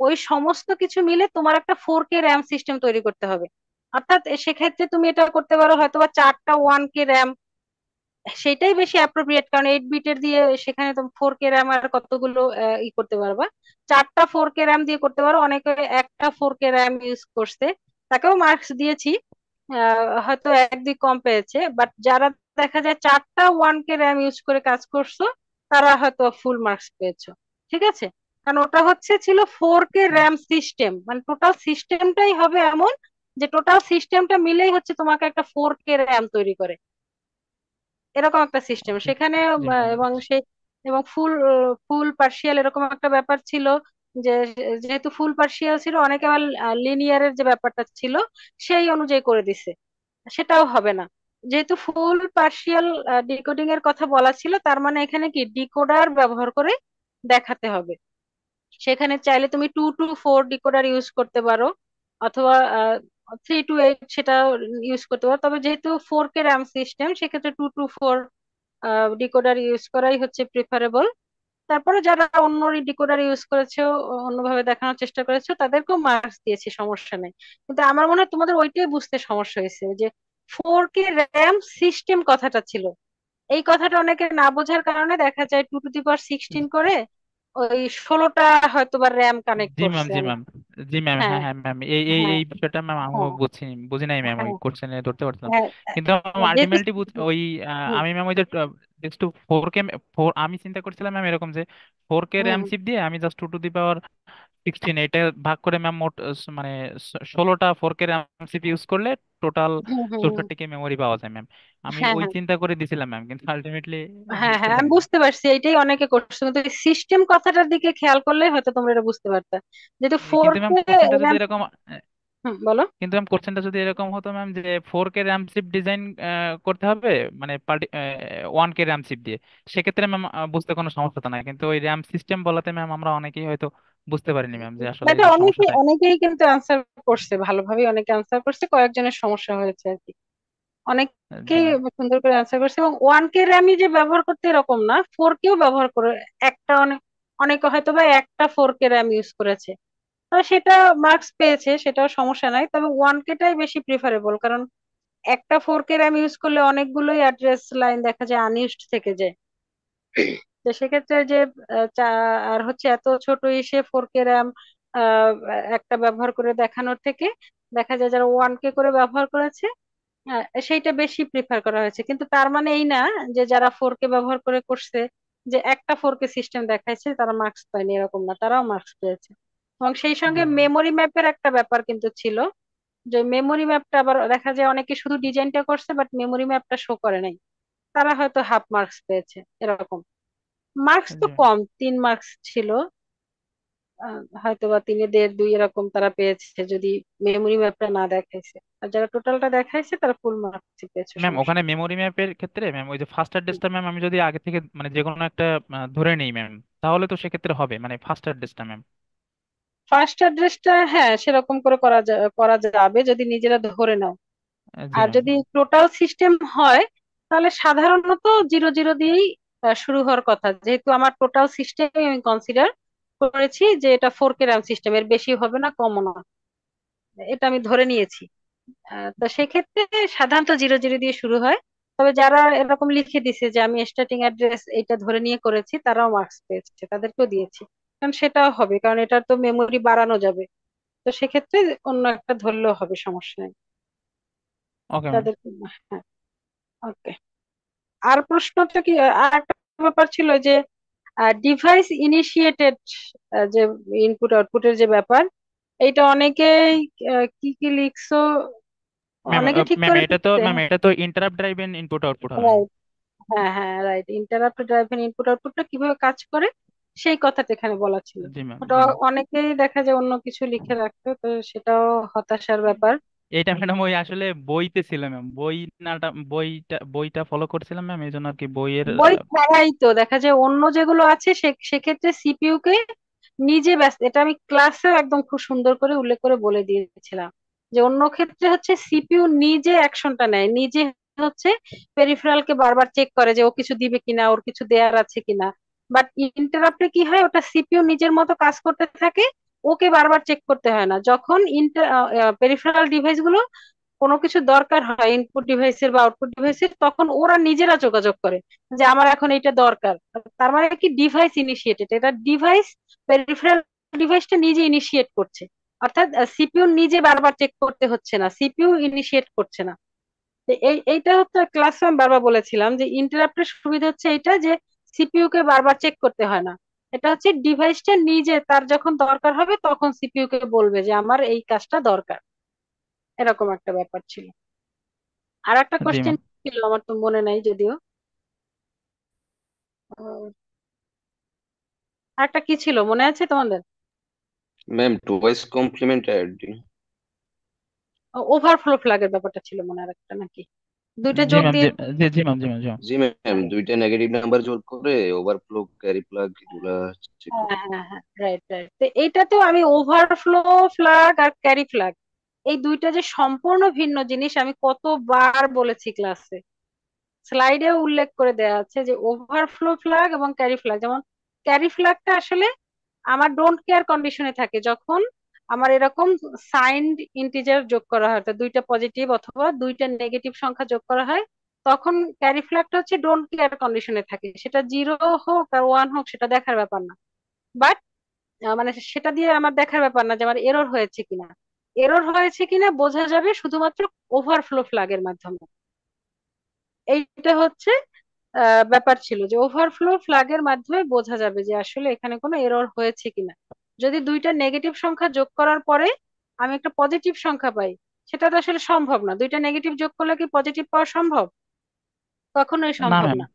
ওই সমস্ত কিছু মিলে তোমার একটা 4K RAM সিস্টেম তৈরি করতে হবে। অর্থাৎ সেক্ষেত্রে তুমি এটা করতে পারো হয়তো বা 4টা 1K RAM, সেটাই বেশি অ্যাপ্রোপ্রিয়েট। কারণ 8 বিটের দিয়ে সেখানে তুমি 4K RAM আর কতগুলো করতে পারবা? 4টা 4K RAM দিয়ে করতে পারো। অনেকে একটা 4K RAM ইউজ করছে, তাকেও মার্কস দিয়েছি। হয়তো 1-2 কম পেয়েছে, বাট যারা দেখা যায় 4টা 1K RAM ইউজ করে কাজ করছো, তারা হয়তো ফুল মার্কস পেয়েছো। ঠিক আছে, কারণ ওটা হচ্ছে ছিল 4K RAM সিস্টেম, মানে টোটাল সিস্টেমটাই হবে এমন যে টোটাল সিস্টেমটা মিলেই হচ্ছে তোমাকে একটা 4K RAM তৈরি করে, এরকম একটা সিস্টেম সেখানে। জি ম্যাম এবং বুঝছি। সেই এবং ফুল ফুল পার্শিয়াল এরকম একটা ব্যাপার ছিল, যে যেহেতু ফুল পার্শিয়াল ছিল, অনেকে আবার লিনিয়ারের যে ব্যাপারটা ছিল সেই অনুযায়ী করে দিছে, সেটাও হবে না। যেহেতু ফুল পার্শিয়াল ডিকোডিং এর কথা বলা ছিল, তার মানে এখানে কি ডিকোডার ব্যবহার করে দেখাতে হবে। সেখানে চাইলে তুমি 2 to 4 ডিকোডার ইউজ করতে পারো, অথবা 3 to 8 সেটা ইউজ করতে পারো। তবে যেহেতু 4K RAM সিস্টেম, সেক্ষেত্রে 2 to 4 ডিকোডার ইউজ করাই হচ্ছে প্রিফারেবল। তারপরে যারা অন্য ডিকোডার ইউজ করেছো, অন্যভাবে দেখানোর চেষ্টা করেছো, তাদেরকেও মার্কস দিয়েছি, সমস্যা নেই। কিন্তু আমার মনে হয় তোমাদের ওইটাই বুঝতে সমস্যা হয়েছে, যে 4K RAM সিস্টেম কথাটা ছিল। এই কথাটা অনেকে না বোঝার কারণে দেখা যায় 2 to the power 16 করে ওই 16টা হয়তো বা র্যাম কানেক্ট জি ম্যাম, করছে জি অনেক। ম্যাম, জি ম্যাম, হ্যাঁ হ্যাঁ হ্যাঁ ম্যাম, এই এই হ্যাঁ এই বিষয়টা ম্যাম আমিও হ্যাঁ বুঝি নাই ম্যাম, ওই হ্যাঁ কোশ্চেনে ধরতে পারছিলাম। হ্যাঁ। কিন্তু যেহেতু আলটিমেটলি ওই হুম আমি ম্যাম ওই যে জাস্ট 4K, আমি চিন্তা করছিলাম ম্যাম এরকম যে 4K র্যাম হুম চিপ দিয়ে আমি জাস্ট 2 টু দি পাওয়ার 16 এটা ভাগ করে ম্যাম মোট মানে 16টা 4K র্যাম চিপ ইউজ করলে টোটাল হুম হুম হুম। 64 মেমোরি পাওয়া যায় ম্যাম। আমি হ্যাঁ ওই হ্যাঁ চিন্তা করে দিছিলাম ম্যাম, কিন্তু আলটিমেটলি হ্যাঁ বুঝতে হ্যাঁ, আমি পারিনি। বুঝতে পারছি, এইটাই অনেকে করছে, কিন্তু সিস্টেম কথাটার দিকে খেয়াল করলে হয়তো তোমরা এটা বুঝতে পারতা। যেহেতু ফোর কিন্তু ম্যাম কে কোশ্চেনটা যদি র্যাম এরকম, হুম, বলো। কিন্তু ম্যাম কোশ্চেনটা যদি এরকম হতো ম্যাম যে 4K র্যাম চিপ ডিজাইন করতে হবে, মানে 1K র্যাম চিপ দিয়ে, সেক্ষেত্রে ম্যাম বুঝতে কোনো সমস্যা হতো না। কিন্তু ওই র্যাম সিস্টেম বলাতে ম্যাম আমরা অনেকেই হয়তো বুঝতে পারিনি ম্যাম যে আসলে এটা যে অনেকেই সমস্যাটা। অনেকেই কিন্তু অ্যান্সার করছে ভালোভাবেই, অনেকে অ্যান্সার করছে, কয়েকজনের সমস্যা হয়েছে আর কি। জি অনেকেই ম্যাম। সুন্দর করে আনসার করছে। এবং 1K র্যামই যে ব্যবহার করতে এরকম না, 4Kও ব্যবহার করে। একটা অনেকে হয়তো বা একটা 4K র্যাম ইউজ করেছে, তো সেটা মার্কস পেয়েছে, সেটাও সমস্যা নাই। তবে 1K টাই বেশি প্রিফারেবল, কারণ একটা 4K র্যাম ইউজ করলে অনেকগুলোই অ্যাড্রেস লাইন দেখা যায় আনইউজড থেকে যায়। তো সেক্ষেত্রে যে আর হচ্ছে এত ছোট ইসে 4K র্যাম একটা ব্যবহার করে দেখানোর থেকে দেখা যায় যারা 1K করে ব্যবহার করেছে সেইটা বেশি প্রিফার করা হয়েছে। কিন্তু তার মানে এই না যে যারা 4K ব্যবহার করে করছে, যে একটা 4K সিস্টেম দেখাইছে তারা মার্কস পায়নি, এরকম না, তারাও মার্কস পেয়েছে। এবং সেই জি সঙ্গে ম্যাম। মেমোরি ম্যাপের একটা ব্যাপার কিন্তু ছিল, যে মেমোরি ম্যাপটা আবার দেখা যায় অনেকে শুধু ডিজাইনটা করছে বাট মেমোরি ম্যাপটা শো করে নাই, তারা হয়তো হাফ মার্কস পেয়েছে এরকম। মার্কস তো জি ম্যাম। কম, 3 মার্কস ছিল, হয়তো বা 3-1.5-2 এরকম তারা পেয়েছে যদি মেমোরি ম্যাপটা না দেখাইছে। আর যারা টোটালটা দেখাইছে তারা ফুল মার্কস পেয়েছে, ম্যাম সমস্যা ওখানে নেই। মেমোরি ম্যাপের ক্ষেত্রে ম্যাম ওই যে ফার্স্ট অ্যাড্রেসটা ম্যাম আমি যদি আগে থেকে মানে যে কোনো একটা ধরে নিই ম্যাম, তাহলে তো সেক্ষেত্রে হবে মানে ফার্স্ট অ্যাড্রেসটা ম্যাম। ফার্স্ট অ্যাড্রেসটা হ্যাঁ সেরকম করে করা যাবে যদি নিজেরা ধরে নাও। জি আর ম্যাম। যদি টোটাল সিস্টেম হয় তাহলে সাধারণত 0-0 দিয়েই শুরু হওয়ার কথা, যেহেতু আমার টোটাল সিস্টেম আমি কনসিডার করেছি যে এটা 4K র্যাম সিস্টেম, এর বেশি হবে না কমও না, এটা আমি ধরে নিয়েছি। তো সেক্ষেত্রে সাধারণত 0-0 দিয়ে শুরু হয়। তবে যারা এরকম লিখে দিছে যে আমি স্টার্টিং অ্যাড্রেস এটা ধরে নিয়ে করেছি, তারাও মার্কস পেয়েছে, তাদেরকেও দিয়েছি। কারণ সেটাও হবে, কারণ এটার তো মেমোরি বাড়ানো যাবে। তো সেক্ষেত্রে অন্য একটা ধরলেও হবে, সমস্যা নেই ওকে ম্যাম। তাদের। হ্যাঁ, ওকে। আর প্রশ্নটা কি, আর একটা ব্যাপার ছিল যে ডিভাইস ইনিশিয়েটেড, যে ইনপুট আউটপুটের যে ব্যাপার, এইটা অনেকেই কি কি লিখছো, ম্যাম অনেকে ঠিক ম্যাম করে এটা তো লিখছে। ম্যাম এটা তো ইন্টারাপ্ট ড্রাইভেন ইনপুট আউটপুট হবে ম্যাম। রাইট, হ্যাঁ হ্যাঁ রাইট, ইন্টারাপ্ট ড্রাইভেন ইনপুট আউটপুটটা কিভাবে কাজ করে সেই কথাটা এখানে বলা ছিল। জি ম্যাম। ওটা জি ম্যাম। অনেকেই দেখা যায় অন্য কিছু লিখে রাখতো, তো সেটাও হতাশার ব্যাপার। এইটা ম্যাডাম ওই আসলে বইতে ছিল ম্যাম, বইটা ফলো করছিলাম ম্যাম, এই জন্য আর কি বইয়ের বই ছাড়াই তো দেখা যায় অন্য যেগুলো আছে সেক্ষেত্রে সিপিইউ কে নিজে ব্যস্ত, এটা আমি ক্লাসেও একদম খুব সুন্দর করে উল্লেখ করে বলে দিয়েছিলাম যে অন্য ক্ষেত্রে হচ্ছে সিপিইউ নিজে অ্যাকশনটা নেয়, নিজে হচ্ছে পেরিফেরাল কে বারবার চেক করে যে ও কিছু দিবে কিনা, ওর কিছু দেয়ার আছে কিনা। বাট ইন্টারাপ্টে কি হয়, ওটা সিপিইউ নিজের মতো কাজ করতে থাকে, ওকে বারবার চেক করতে হয় না। যখন পেরিফেরাল ডিভাইস গুলো কোনো কিছু দরকার হয় ইনপুট ডিভাইসের বা আউটপুট ডিভাইসের, তখন ওরা নিজেরা যোগাযোগ করে যে আমার এখন এটা দরকার। তার মানে কি, ডিভাইস ইনিশিয়েটেড, এটা ডিভাইস, পেরিফেরাল ডিভাইসটা নিজে ইনিশিয়েট করছে। অর্থাৎ সিপিইউ নিজে বারবার চেক করতে হচ্ছে না, সিপিইউ ইনিশিয়েট করছে না। তো এইটা হচ্ছে ক্লাসে আমি বারবার বলেছিলাম যে ইন্টারাপ্টের সুবিধা হচ্ছে এইটা যে সিপিইউ কে বারবার চেক করতে হয় না। এটা হচ্ছে ডিভাইসটা নিজে তার যখন দরকার হবে তখন সিপিইউ কে বলবে যে আমার এই কাজটা দরকার, এরকম একটা ব্যাপার ছিল। আর একটা জি কোশ্চেন ম্যাম। ছিল, আমার তো মনে নাই যদিও। আর একটা কি ছিল, মনে আছে তোমাদের? Ma'am twice complementarity. ওভারফ্লো ফ্ল্যাগের ব্যাপারটা ছিল মনে হয়, আর একটা নাকি দুইটা জি যোগ ম্যাম। দিয়ে। জি জি জি ম্যাম। জি ম্যাম। জি ম্যাম। জি ম্যাম, দুইটা নেগেটিভ নাম্বার যোগ করে ওভারফ্লো ক্যারি প্লাগ এগুলা চেক হ্যাঁ করতে। হ্যাঁ হ্যাঁ, রাইট রাইট। তো এইটাতেও আমি ওভারফ্লো ফ্ল্যাগ আর ক্যারি ফ্ল্যাগ, এই দুইটা যে সম্পূর্ণ ভিন্ন জিনিস আমি কতবার বলেছি ক্লাসে, স্লাইডে উল্লেখ করে দেওয়া আছে যে ওভারফ্লো ফ্ল্যাগ এবং ক্যারি ফ্ল্যাগ। যেমন ক্যারি ফ্ল্যাগটা আসলে আমার ডোন্ট কেয়ার কন্ডিশনে থাকে, যখন আমার এরকম সাইন্ড ইন্টিজার যোগ করা হয়, অর্থাৎ দুইটা পজিটিভ অথবা দুইটা নেগেটিভ সংখ্যা যোগ করা হয়, তখন ক্যারি ফ্ল্যাগটা হচ্ছে ডোন্ট কেয়ার কন্ডিশনে থাকে, সেটা 0 হোক আর 1 হোক সেটা দেখার ব্যাপার না। বাট মানে সেটা দিয়ে আমার দেখার ব্যাপার না যে আমার এরর হয়েছে কিনা। এরর হয়েছে কিনা বোঝা যাবে শুধুমাত্র ওভারফ্লো ফ্ল্যাগের মাধ্যমে। এইটা হচ্ছে ব্যাপার ছিল যে ওভারফ্লো ফ্ল্যাগের মাধ্যমে বোঝা যাবে যে আসলে এখানে কোনো এরর হয়েছে কিনা। যদি দুইটা নেগেটিভ সংখ্যা যোগ করার পরে আমি একটা পজিটিভ সংখ্যা পাই, সেটা তো আসলে সম্ভব না, দুইটা নেগেটিভ যোগ করলে কি পজিটিভ পাওয়া সম্ভব? কখনোই না সম্ভব ম্যাম। না।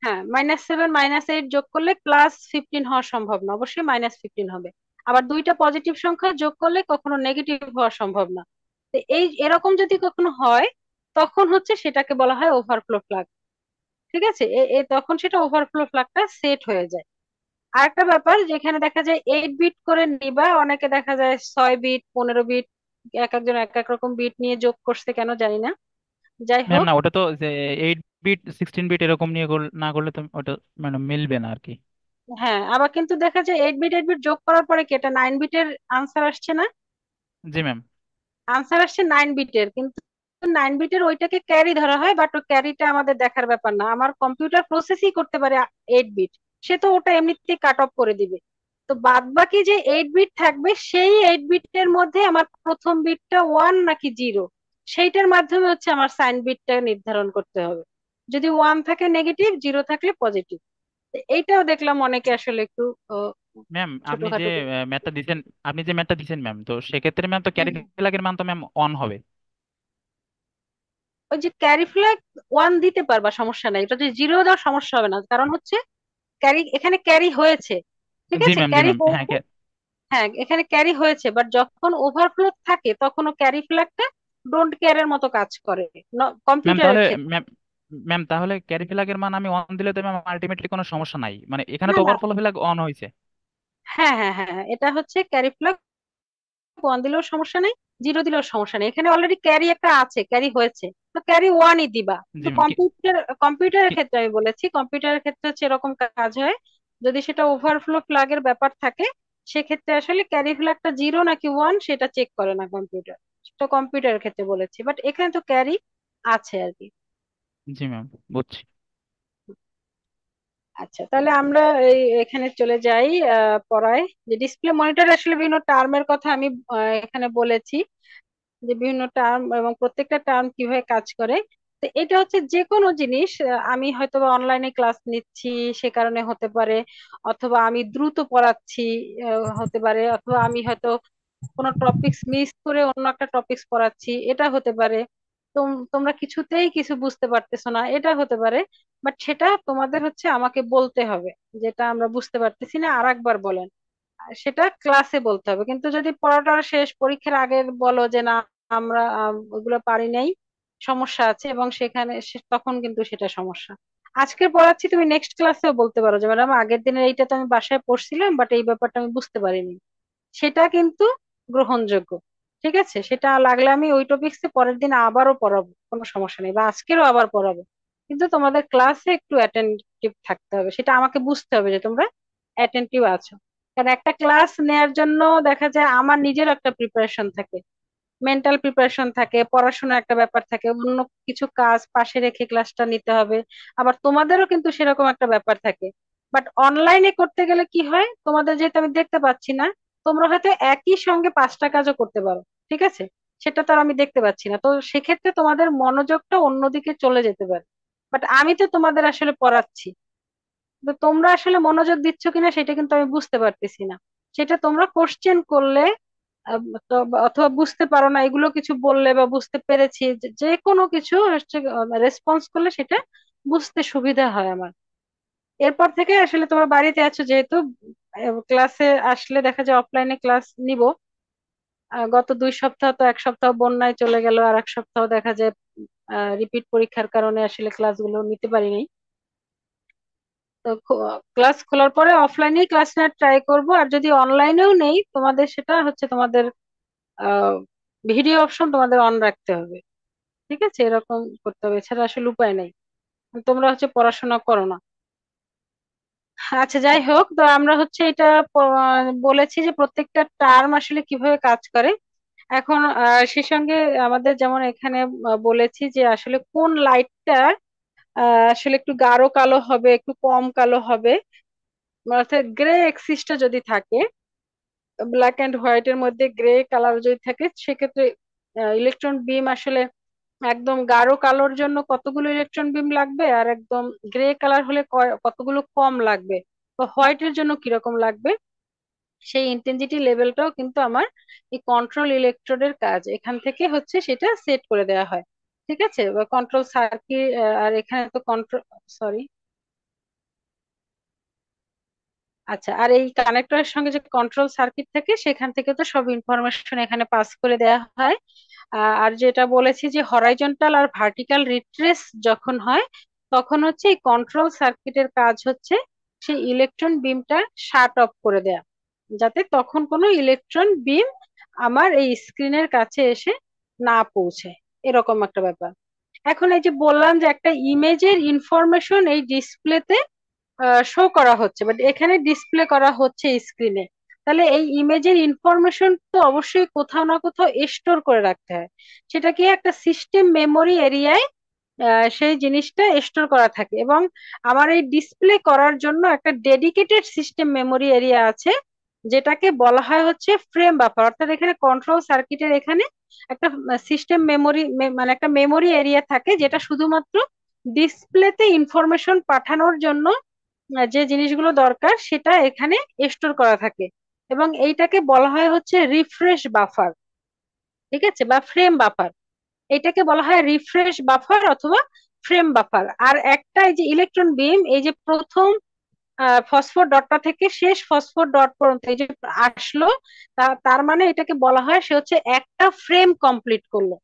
হ্যাঁ, -7 -8 যোগ করলে +15 হওয়া সম্ভব না, অবশ্যই -15 হবে। আবার দুইটা পজিটিভ সংখ্যা যোগ করলে কখনো নেগেটিভ হওয়া সম্ভব না। তো এই এরকম যদি কখনো হয়, তখন হচ্ছে সেটাকে বলা হয় ওভারফ্লো ফ্ল্যাগ। ঠিক আছে, তখন সেটা ওভারফ্লো ফ্ল্যাগটা সেট হয়ে যায়। আর একটা ব্যাপার, যেখানে দেখা যায় 8 বিট করে নিবা, অনেকে দেখা যায় 6 বিট 15 বিট, এক একজন এক এক রকম বিট নিয়ে যোগ করছে কেন জানি না। যাই ম্যাম হোক। না, ওটা তো যে 8 বিট 16 বিট এরকম নিয়ে না করলে তো ওটা মানে মিলবে না আর কি। হ্যাঁ, আবার কিন্তু দেখা যায় 8 বিট 8 বিট যোগ করার পরে কি এটা 9 বিটের আনসার আসছে না? জি ম্যাম। আনসার আসছে 9 বিটের, কিন্তু 9 বিটের ওইটাকে ক্যারি ধরা হয়, বাট ওই ক্যারিটা আমাদের দেখার ব্যাপার না। আমার কম্পিউটার প্রসেসই করতে পারে 8 বিট, সে তো ওটা এমনিতেই কাট অফ করে দিবে। তো বাদ বাকি যে 8 বিট থাকবে, সেই 8 বিটের মধ্যে আমার প্রথম বিটটা 1 নাকি 0, সেইটার মাধ্যমে হচ্ছে আমার সাইন বিটটা নির্ধারণ করতে হবে। যদি 1 থাকে নেগেটিভ, 0 থাকলে পজিটিভ। এইটাও দেখলাম অনেকে আসলে একটু আহ, ম্যাম আপনি যে ছোটখাটো ম্যাথটা দিচ্ছেন, আপনি যে ম্যাথটা দিচ্ছেন ম্যাম, তো সেক্ষেত্রে ম্যাম তো হুম, ক্যারি ফ্ল্যাগের মান তো ম্যাম অন হবে। ওই যে ক্যারি ফ্ল্যাগ 1 দিতে পারবা, সমস্যা নাই, এটা যে 0 দেওয়ার সমস্যা হবে না, কারণ হচ্ছে ক্যারি, এখানে ক্যারি হয়েছে, ঠিক জি আছে, ম্যাম, জি ক্যারি ম্যাম, হ্যাঁ। হয়েছে। হ্যাঁ, এখানে ক্যারি হয়েছে, বাট যখন ওভারফ্লো থাকে তখন ও ক্যারি ফ্ল্যাগটা ডোন্ট কেয়ার এর মতো কাজ করে ম্যাম কম্পিউটারের তাহলে ক্ষেত্রে। ম্যাম ম্যাম তাহলে ক্যারি ফ্ল্যাগের মান আমি অন দিলে তো ম্যাম আলটিমেটলি কোনো সমস্যা নাই, মানে এখানে না তো না, ওভারফ্লো ফ্ল্যাগ অন হয়েছে। হ্যাঁ হ্যাঁ হ্যাঁ হ্যাঁ, এটা হচ্ছে ক্যারি ফ্ল্যাগ 1 দিলেও সমস্যা নেই, 0 দিলেও সমস্যা নেই, এখানে অলরেডি ক্যারি একটা আছে, ক্যারি হয়েছে, তো ক্যারি 1ই দিবা। জি কিন্তু ম্যাম। কম্পিউটারের কি- ক্ষেত্রে আমি বলেছি, কম্পিউটারের ক্ষেত্রে হচ্ছে এরকম কাজ হয়, যদি সেটা ওভারফ্লো ফ্ল্যাগের ব্যাপার থাকে, সেক্ষেত্রে আসলে ক্যারি ফ্ল্যাগটা 0 নাকি 1 সেটা চেক করে না কম্পিউটার। সেটা কম্পিউটারের ক্ষেত্রে বলেছি, বাট এখানে তো ক্যারি আছে আর কি। জি ম্যাম, বুঝছি। আচ্ছা, তাহলে আমরা এখানে চলে যাই পড়ায়। যে ডিসপ্লে মনিটর আসলে বিভিন্ন টার্মের কথা আমি এখানে বলেছি, যে বিভিন্ন টার্ম এবং প্রত্যেকটা টার্ম কিভাবে কাজ করে। তো এটা হচ্ছে যে কোনো জিনিস, আমি হয়তো অনলাইনে ক্লাস নিচ্ছি সে কারণে হতে পারে, অথবা আমি দ্রুত পড়াচ্ছি হতে পারে, অথবা আমি হয়তো কোনো টপিকস মিস করে অন্য একটা টপিকস পড়াচ্ছি, এটা হতে পারে। তোমরা কিছুতেই কিছু বুঝতে পারতেছো না, এটা হতে পারে। বাট সেটা তোমাদের হচ্ছে আমাকে বলতে হবে, যেটা আমরা বুঝতে পারতেছি না আরেকবার বলেন। সেটা ক্লাসে বলতে হবে, কিন্তু যদি পড়াটা শেষ পরীক্ষার আগে বলো যে না আমরা ওগুলো পারি নাই, সমস্যা আছে, এবং সেখানে তখন কিন্তু সেটা সমস্যা। আজকে পড়াচ্ছি, তুমি নেক্সট ক্লাসেও বলতে পারো যে ম্যাডাম আগের দিনের এইটা তো আমি বাসায় পড়ছিলাম, বাট এই ব্যাপারটা আমি বুঝতে পারিনি, সেটা কিন্তু গ্রহণযোগ্য। ঠিক আছে, সেটা লাগলে আমি ওই টপিকসে পরের দিন আবারও পড়াবো, কোনো সমস্যা নেই, বা আজকেরও আবার পড়াবো। কিন্তু তোমাদের ক্লাসে একটু অ্যাটেন্টিভ থাকতে হবে, সেটা আমাকে বুঝতে হবে যে তোমরা অ্যাটেন্টিভ আছো। কারণ একটা ক্লাস নেয়ার জন্য দেখা যায় আমার নিজের একটা প্রিপারেশন থাকে, মেন্টাল প্রিপারেশন থাকে, পড়াশোনার একটা ব্যাপার থাকে, অন্য কিছু কাজ পাশে রেখে ক্লাসটা নিতে হবে। আবার তোমাদেরও কিন্তু সেরকম একটা ব্যাপার থাকে। বাট অনলাইনে করতে গেলে কি হয়, তোমাদের যেহেতু আমি দেখতে পাচ্ছি না, তোমরা হয়তো একই সঙ্গে 5টা কাজও করতে পারো, ঠিক আছে, সেটা তো আর আমি দেখতে পাচ্ছি না, তো সেক্ষেত্রে তোমাদের মনোযোগটা অন্যদিকে চলে যেতে পারে। বাট আমি তো তোমাদের আসলে পড়াচ্ছি, তো তোমরা আসলে মনোযোগ দিচ্ছ কিনা সেটা কিন্তু আমি বুঝতে পারতেছি না। সেটা তোমরা কোশ্চেন করলে আহ, তো অথবা বুঝতে পারো না এগুলো কিছু বললে, বা বুঝতে পেরেছি, যে যে কোনো কিছু হচ্ছে রেসপন্স করলে সেটা বুঝতে সুবিধা হয় আমার। এরপর থেকে আসলে তোমার বাড়িতে আছো যেহেতু, ক্লাসে আসলে দেখা যায় অফলাইনে ক্লাস নিব। গত 2 সপ্তাহ তো, 1 সপ্তাহ বন্যায় চলে গেল, আর 1 সপ্তাহ দেখা যায় রিপিট পরীক্ষার কারণে আসলে ক্লাসগুলো নিতে পারিনি। তো ক্লাস খোলার পরে অফলাইনেই ক্লাস নেওয়ার ট্রাই করব, আর যদি অনলাইনেও নেই তোমাদের, সেটা হচ্ছে তোমাদের ভিডিও অপশন তোমাদের অন রাখতে হবে। ঠিক আছে, এরকম করতে হবে, এছাড়া আসলে উপায় নেই, তোমরা হচ্ছে পড়াশোনা করো না। আচ্ছা, যাই হোক, তো আমরা হচ্ছে এটা বলেছি যে প্রত্যেকটা টার্ম আসলে কিভাবে কাজ করে। এখন সে সঙ্গে আমাদের যেমন এখানে বলেছি যে আসলে কোন লাইটটা আসলে একটু গাঢ় কালো হবে, একটু কম কালো হবে, অর্থাৎ গ্রে এক্সিসটা যদি থাকে, ব্ল্যাক এন্ড হোয়াইট এর মধ্যে গ্রে কালার যদি থাকে, সেক্ষেত্রে ইলেকট্রন বিম আসলে একদম গাঢ় কালোর জন্য কতগুলো ইলেকট্রন বিম লাগবে, আর একদম গ্রে কালার হলে কতগুলো কম লাগবে, তো হোয়াইটের জন্য কিরকম লাগবে, সেই ইন্টেন্সিটি লেভেলটাও কিন্তু আমার এই কন্ট্রোল ইলেকট্রোডের কাজ, এখান থেকে হচ্ছে সেটা সেট করে দেওয়া হয়। ঠিক আছে, বা কন্ট্রোল সার্কিট, আর এখানে তো কন্ট্রোল, সরি, আচ্ছা, আর এই কানেক্টরের সঙ্গে যে কন্ট্রোল সার্কিট থাকে সেখান থেকে তো সব ইনফরমেশন এখানে পাস করে দেওয়া হয়। আর যেটা বলেছি যে হরাইজন্টাল আর ভার্টিক্যাল রিট্রেস যখন হয়, তখন হচ্ছে এই কন্ট্রোল সার্কিটের কাজ হচ্ছে সেই ইলেকট্রন বিমটা শাট অফ করে দেয়া, যাতে তখন কোনো ইলেকট্রন বিম আমার এই স্ক্রিনের কাছে এসে না পৌঁছে, এরকম একটা ব্যাপার। এখন এই যে বললাম যে একটা ইমেজের ইনফরমেশন এই ডিসপ্লেতে শো করা হচ্ছে, বাট এখানে ডিসপ্লে করা হচ্ছে স্ক্রিনে। তাহলে এই ইমেজের ইনফরমেশন তো অবশ্যই কোথাও না কোথাও স্টোর করে রাখতে হয়। সেটা কি একটা সিস্টেম মেমোরি এরিয়ায় সেই জিনিসটা স্টোর করা থাকে, এবং আমার এই ডিসপ্লে করার জন্য একটা ডেডিকেটেড সিস্টেম মেমোরি এরিয়া আছে, যেটাকে বলা হয় হচ্ছে ফ্রেম বাফার। অর্থাৎ এখানে কন্ট্রোল সার্কিটের এখানে একটা সিস্টেম মেমোরি, মানে একটা মেমোরি এরিয়া থাকে, যেটা শুধুমাত্র ডিসপ্লেতে ইনফরমেশন পাঠানোর জন্য যে জিনিসগুলো দরকার সেটা এখানে স্টোর করা থাকে। এবং এইটাকে বলা হয় হচ্ছে রিফ্রেশ বাফার, ঠিক আছে, বা ফ্রেম বাফার। এটাকে বলা হয় রিফ্রেশ বাফার অথবা ফ্রেম বাফার। আর একটা এই যে ইলেকট্রন বিম, এই যে প্রথম ফসফোর ডটটা থেকে শেষ ফসফোর ডট পর্যন্ত এই যে আসলো, তার মানে এটাকে বলা হয় সে হচ্ছে একটা ফ্রেম কমপ্লিট করলো।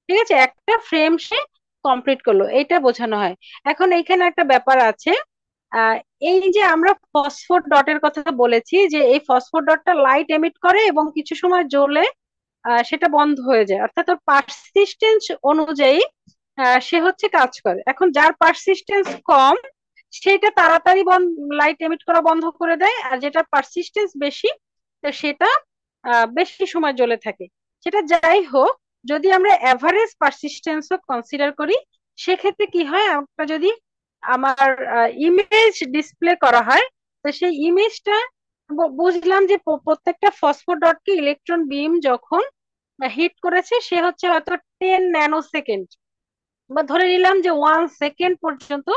ঠিক আছে, একটা ফ্রেম সে কমপ্লিট করলো, এইটা বোঝানো হয়। এখন এইখানে একটা ব্যাপার আছে। আহ এই যে আমরা ফসফোর ডটের কথা বলেছি, যে এই ফসফোর ডটটা লাইট এমিট করে এবং কিছু সময় জ্বলে সেটা বন্ধ হয়ে যায়, অর্থাৎ ওর পারসিস্টেন্স অনুযায়ী সে হচ্ছে কাজ করে। এখন যার পারসিস্টেন্স কম সেটা তাড়াতাড়ি লাইট এমিট করা বন্ধ করে দেয়, আর যেটা পারসিস্টেন্স বেশি তো সেটা বেশি সময় জ্বলে থাকে। সেটা যাই হোক, যদি আমরা অ্যাভারেজ পারসিস্টেন্সও কনসিডার করি, সেক্ষেত্রে কি হয়, আমরা যদি আমার ইমেজ ডিসপ্লে করা হয়, তো সেই ইমেজটা বুঝলাম যে প্রত্যেকটা ফসফোডটকে ইলেকট্রন বিম যখন হিট করেছে সে হচ্ছে হয়তো 10 ন্যানো সেকেন্ড, বা ধরে নিলাম যে 1 সেকেন্ড পর্যন্ত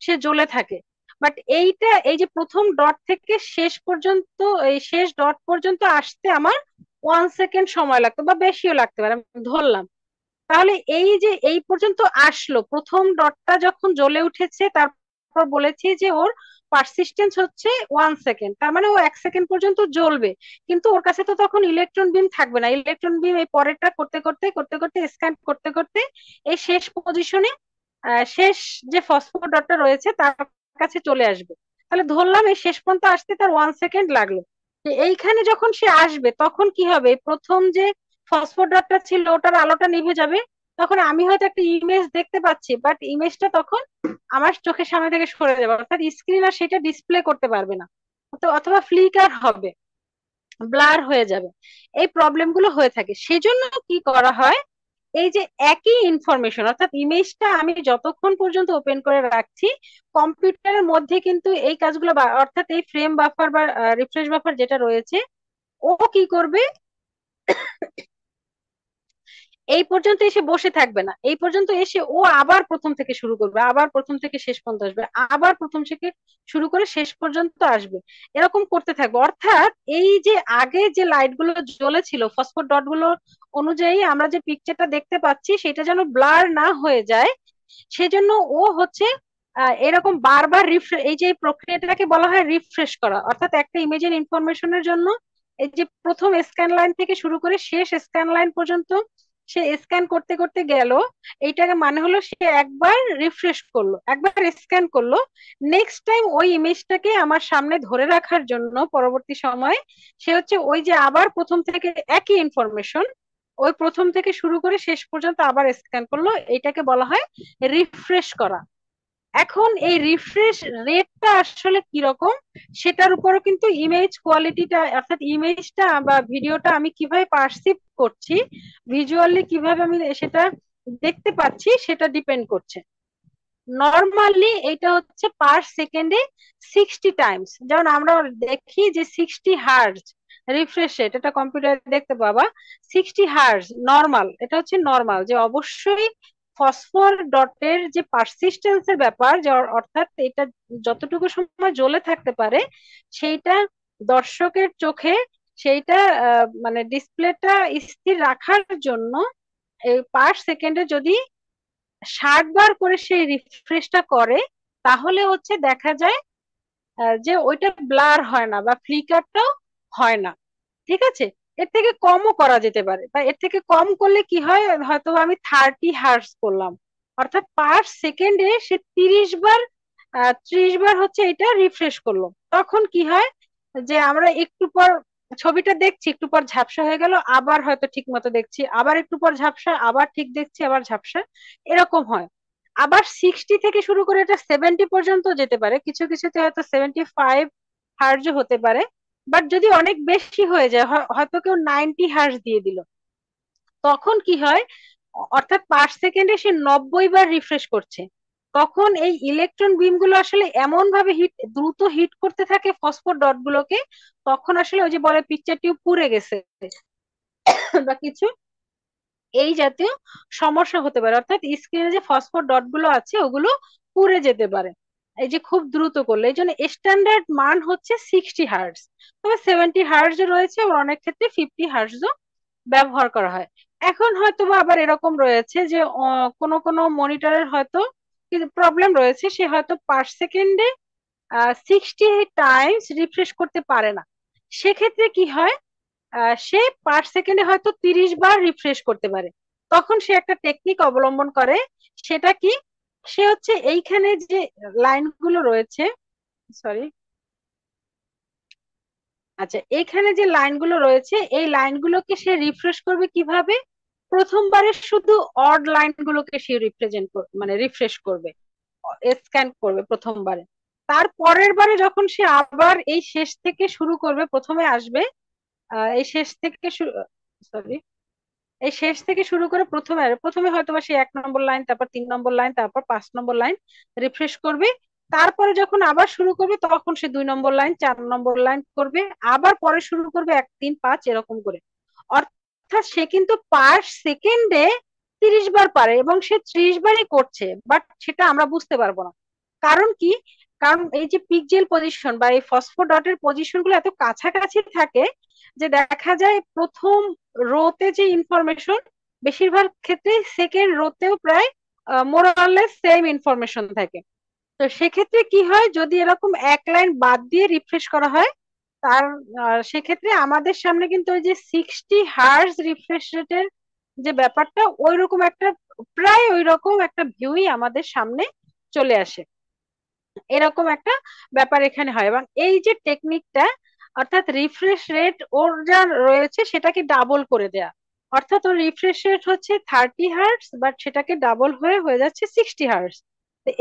সে জ্বলে থাকে। বাট এইটা এই যে প্রথম ডট থেকে শেষ পর্যন্ত, এই শেষ ডট পর্যন্ত আসতে আমার 1 সেকেন্ড সময় লাগতো, বা বেশিও লাগতে পারে, আমি ধরলাম। তাহলে এই যে এই পর্যন্ত আসলো, প্রথম ডটটা যখন জ্বলে উঠেছে, তারপর বলেছি যে ওর পারসিস্টেন্স হচ্ছে 1 সেকেন্ড, তার মানে ও 1 সেকেন্ড পর্যন্ত জ্বলবে। কিন্তু ওর কাছে তো তখন ইলেকট্রন বিম থাকবে না, ইলেকট্রন বিম এই পরেরটা করতে করতে করতে করতে স্ক্যান করতে করতে এই শেষ পজিশনে, শেষ যে ফসফো ডটটা রয়েছে তার কাছে চলে আসবে। তাহলে ধরলাম এই শেষ পর্যন্ত আসতে তার 1 সেকেন্ড লাগলো। তো এইখানে যখন সে আসবে তখন কি হবে, প্রথম যে ফসফোর ডটটা ছিল ওটার আলোটা নিভে যাবে। তখন আমি হয়তো একটা ইমেজ দেখতে পাচ্ছি, বাট ইমেজটা তখন আমার চোখের সামনে থেকে সরে যাবে, অর্থাৎ স্ক্রিন আর সেটা ডিসপ্লে করতে পারবে না, অথবা ফ্লিকার হবে, ব্লার হয়ে যাবে। এই প্রবলেম গুলো হয়ে থাকে। সেজন্য কি করা হয়, এই যে একই ইনফরমেশন, অর্থাৎ ইমেজটা আমি যতক্ষণ পর্যন্ত ওপেন করে রাখছি কম্পিউটারের মধ্যে, কিন্তু এই কাজগুলো অর্থাৎ এই ফ্রেম বাফার বা রিফ্রেশ বাফার যেটা রয়েছে, ও কি করবে, এই পর্যন্ত এসে বসে থাকবে না, এই পর্যন্ত এসে ও আবার প্রথম থেকে শুরু করবে, আবার প্রথম থেকে শেষ পর্যন্ত আসবে, আবার প্রথম থেকে শুরু করে শেষ পর্যন্ত আসবে, এরকম করতে থাকবে। অর্থাৎ এই যে আগে যে লাইট গুলো জ্বলেছিল ফসফোর ডট গুলো অনুযায়ী আমরা যে পিকচারটা দেখতে পাচ্ছি সেটা যেন ব্লার না হয়ে যায়, সেজন্য ও হচ্ছে এরকম বারবার এই যে প্রক্রিয়াটাকে বলা হয় রিফ্রেশ করা। অর্থাৎ একটা ইমেজের ইনফরমেশনের জন্য এই যে প্রথম স্ক্যান লাইন থেকে শুরু করে শেষ স্ক্যান লাইন পর্যন্ত সে স্ক্যান করতে করতে গেল, এইটাকে মানে হলো সে একবার রিফ্রেশ করলো, একবার স্ক্যান করলো। নেক্সট টাইম ওই ইমেজটাকে আমার সামনে ধরে রাখার জন্য পরবর্তী সময় সে হচ্ছে ওই যে আবার প্রথম থেকে একই ইনফরমেশন ওই প্রথম থেকে শুরু করে শেষ পর্যন্ত আবার স্ক্যান করলো, এটাকে বলা হয় রিফ্রেশ করা। এখন এই রিফ্রেশ রেটটা আসলে কিরকম সেটার উপরও কিন্তু ইমেজ কোয়ালিটিটা, অর্থাৎ ইমেজটা বা ভিডিওটা আমি কিভাবে পারসিভ করছি, ভিজুয়ালি কিভাবে আমি সেটা দেখতে পাচ্ছি, সেটা ডিপেন্ড করছে। নর্মালি এটা হচ্ছে পার সেকেন্ডে 60 টাইমস, যেমন আমরা দেখি যে 60 হার্জ রিফ্রেশ রেট, এটা কম্পিউটারে দেখতে পাবা 60 হার্জ নর্মাল। এটা হচ্ছে নর্মাল, যে অবশ্যই ফসফর ডটের যে পারসিস্টেন্স এর ব্যাপার, যে অর্থাৎ এটা যতটুকু সময় জ্বলে থাকতে পারে সেইটা দর্শকের চোখে সেইটা মানে ডিসপ্লেটা স্থির রাখার জন্য এই পার সেকেন্ডে যদি 60 বার করে সেই রিফ্রেশটা করে, তাহলে হচ্ছে দেখা যায় যে ওইটা ব্লার হয় না বা ফ্লিকারটাও হয় না। ঠিক আছে, এর থেকে কমও করা যেতে পারে, বা এর থেকে কম করলে কি হয়, হয়তো আমি 30 হার্টজ করলাম, অর্থাৎ পার সেকেন্ডে সে 30 বার 30 বার হচ্ছে এটা রিফ্রেশ করলো। তখন কি হয়, যে আমরা একটু পর ছবিটা দেখছি, একটু পর ঝাপসা হয়ে গেল, আবার হয়তো ঠিক মতো দেখছি, আবার একটু পর ঝাপসা, আবার ঠিক দেখছি, আবার ঝাপসা, এরকম হয়। আবার 60 থেকে শুরু করে এটা 70 পর্যন্ত যেতে পারে, কিছু কিছুতে হয়তো 75 হার্জ হতে পারে। বাট যদি অনেক বেশি হয়ে যায়, হয়তো কেউ 90 হার্জ দিয়ে দিল, তখন কি হয়, অর্থাৎ পার সেকেন্ডে সে 90 বার রিফ্রেশ করছে, তখন এই ইলেকট্রন বিম গুলো আসলে এমন ভাবে দ্রুত হিট করতে থাকে ফসফর ডট গুলোকে, তখন আসলে ওই যে বলে পিকচার টিউব পুড়ে গেছে বা কিছু এই জাতীয় সমস্যা হতে পারে, অর্থাৎ স্ক্রিনে যে ফসফর ডট গুলো আছে ওগুলো পুড়ে যেতে পারে এই যে খুব দ্রুত করলে। এই জন্য স্ট্যান্ডার্ড মান হচ্ছে 60 হার্টজ, তবে 70 হার্টজ রয়েছে, আবার অনেক ক্ষেত্রে 50 হার্টজও ব্যবহার করা হয়। এখন হয়তো বা আবার এরকম রয়েছে যে কোনো কোনো মনিটরের হয়তো কিছু প্রবলেম রয়েছে, সে হয়তো পার সেকেন্ডে 60 টাইমস রিফ্রেশ করতে পারে না। সেক্ষেত্রে কি হয়, সে পার সেকেন্ডে হয়তো 30 বার রিফ্রেশ করতে পারে। তখন সে একটা টেকনিক অবলম্বন করে, সেটা কি, সে হচ্ছে এইখানে যে লাইনগুলো রয়েছে, সরি, আচ্ছা, এখানে যে লাইনগুলো রয়েছে এই লাইনগুলোকে সে রিফ্রেশ করবে কিভাবে, প্রথমবারে শুধু অড লাইনগুলোকে সে মানে রিফ্রেশ করবে, স্ক্যান করবে প্রথমবারে। তার পরের বারে যখন সে আবার এই শেষ থেকে শুরু করবে, প্রথমে আসবে এই শেষ থেকে, সরি, এই শেষ থেকে শুরু করে প্রথমে প্রথমে হয়তো বা সে 1 নম্বর লাইন, তারপর 3 নম্বর লাইন, তারপর 5 নম্বর লাইন রিফ্রেশ করবে। তারপরে যখন আবার শুরু করবে তখন সে 2 নম্বর লাইন, 4 নম্বর লাইন করবে, আবার পরে শুরু করবে 1 3 5 এরকম করে। অর্থাৎ সে কিন্তু পার সেকেন্ডে 30 বার পারে, এবং সে 30 বারই করছে, বাট সেটা আমরা বুঝতে পারবো না। কারণ কি, কারণ এই যে পিকজেল পজিশন বা এই ফসফোডটের পজিশন গুলো এত কাছাকাছি থাকে যে দেখা যায় প্রথম রোতে যে ইনফরমেশন, বেশিরভাগ ক্ষেত্রে সেকেন্ড রোতেও প্রায় মোরালেস সেম ইনফরমেশন থাকে। তো সেক্ষেত্রে কি হয়, যদি এরকম এক লাইন বাদ দিয়ে রিফ্রেশ করা হয়, তার সেক্ষেত্রে আমাদের সামনে কিন্তু ওই যে 60 হার্জ রিফ্রেশ রেটের যে ব্যাপারটা, ওইরকম একটা, প্রায় ওই রকম একটা ভিউই আমাদের সামনে চলে আসে। এরকম একটা ব্যাপার এখানে হয়, এবং এই যে টেকনিকটা, অর্থাৎ রিফ্রেশ রেট ওর যা রয়েছে সেটাকে ডাবল করে দেয়া, অর্থাৎ ওর রিফ্রেশ রেট হচ্ছে 30 হার্টস, বাট সেটাকে ডাবল হয়ে হয়ে যাচ্ছে 60 হার্টস।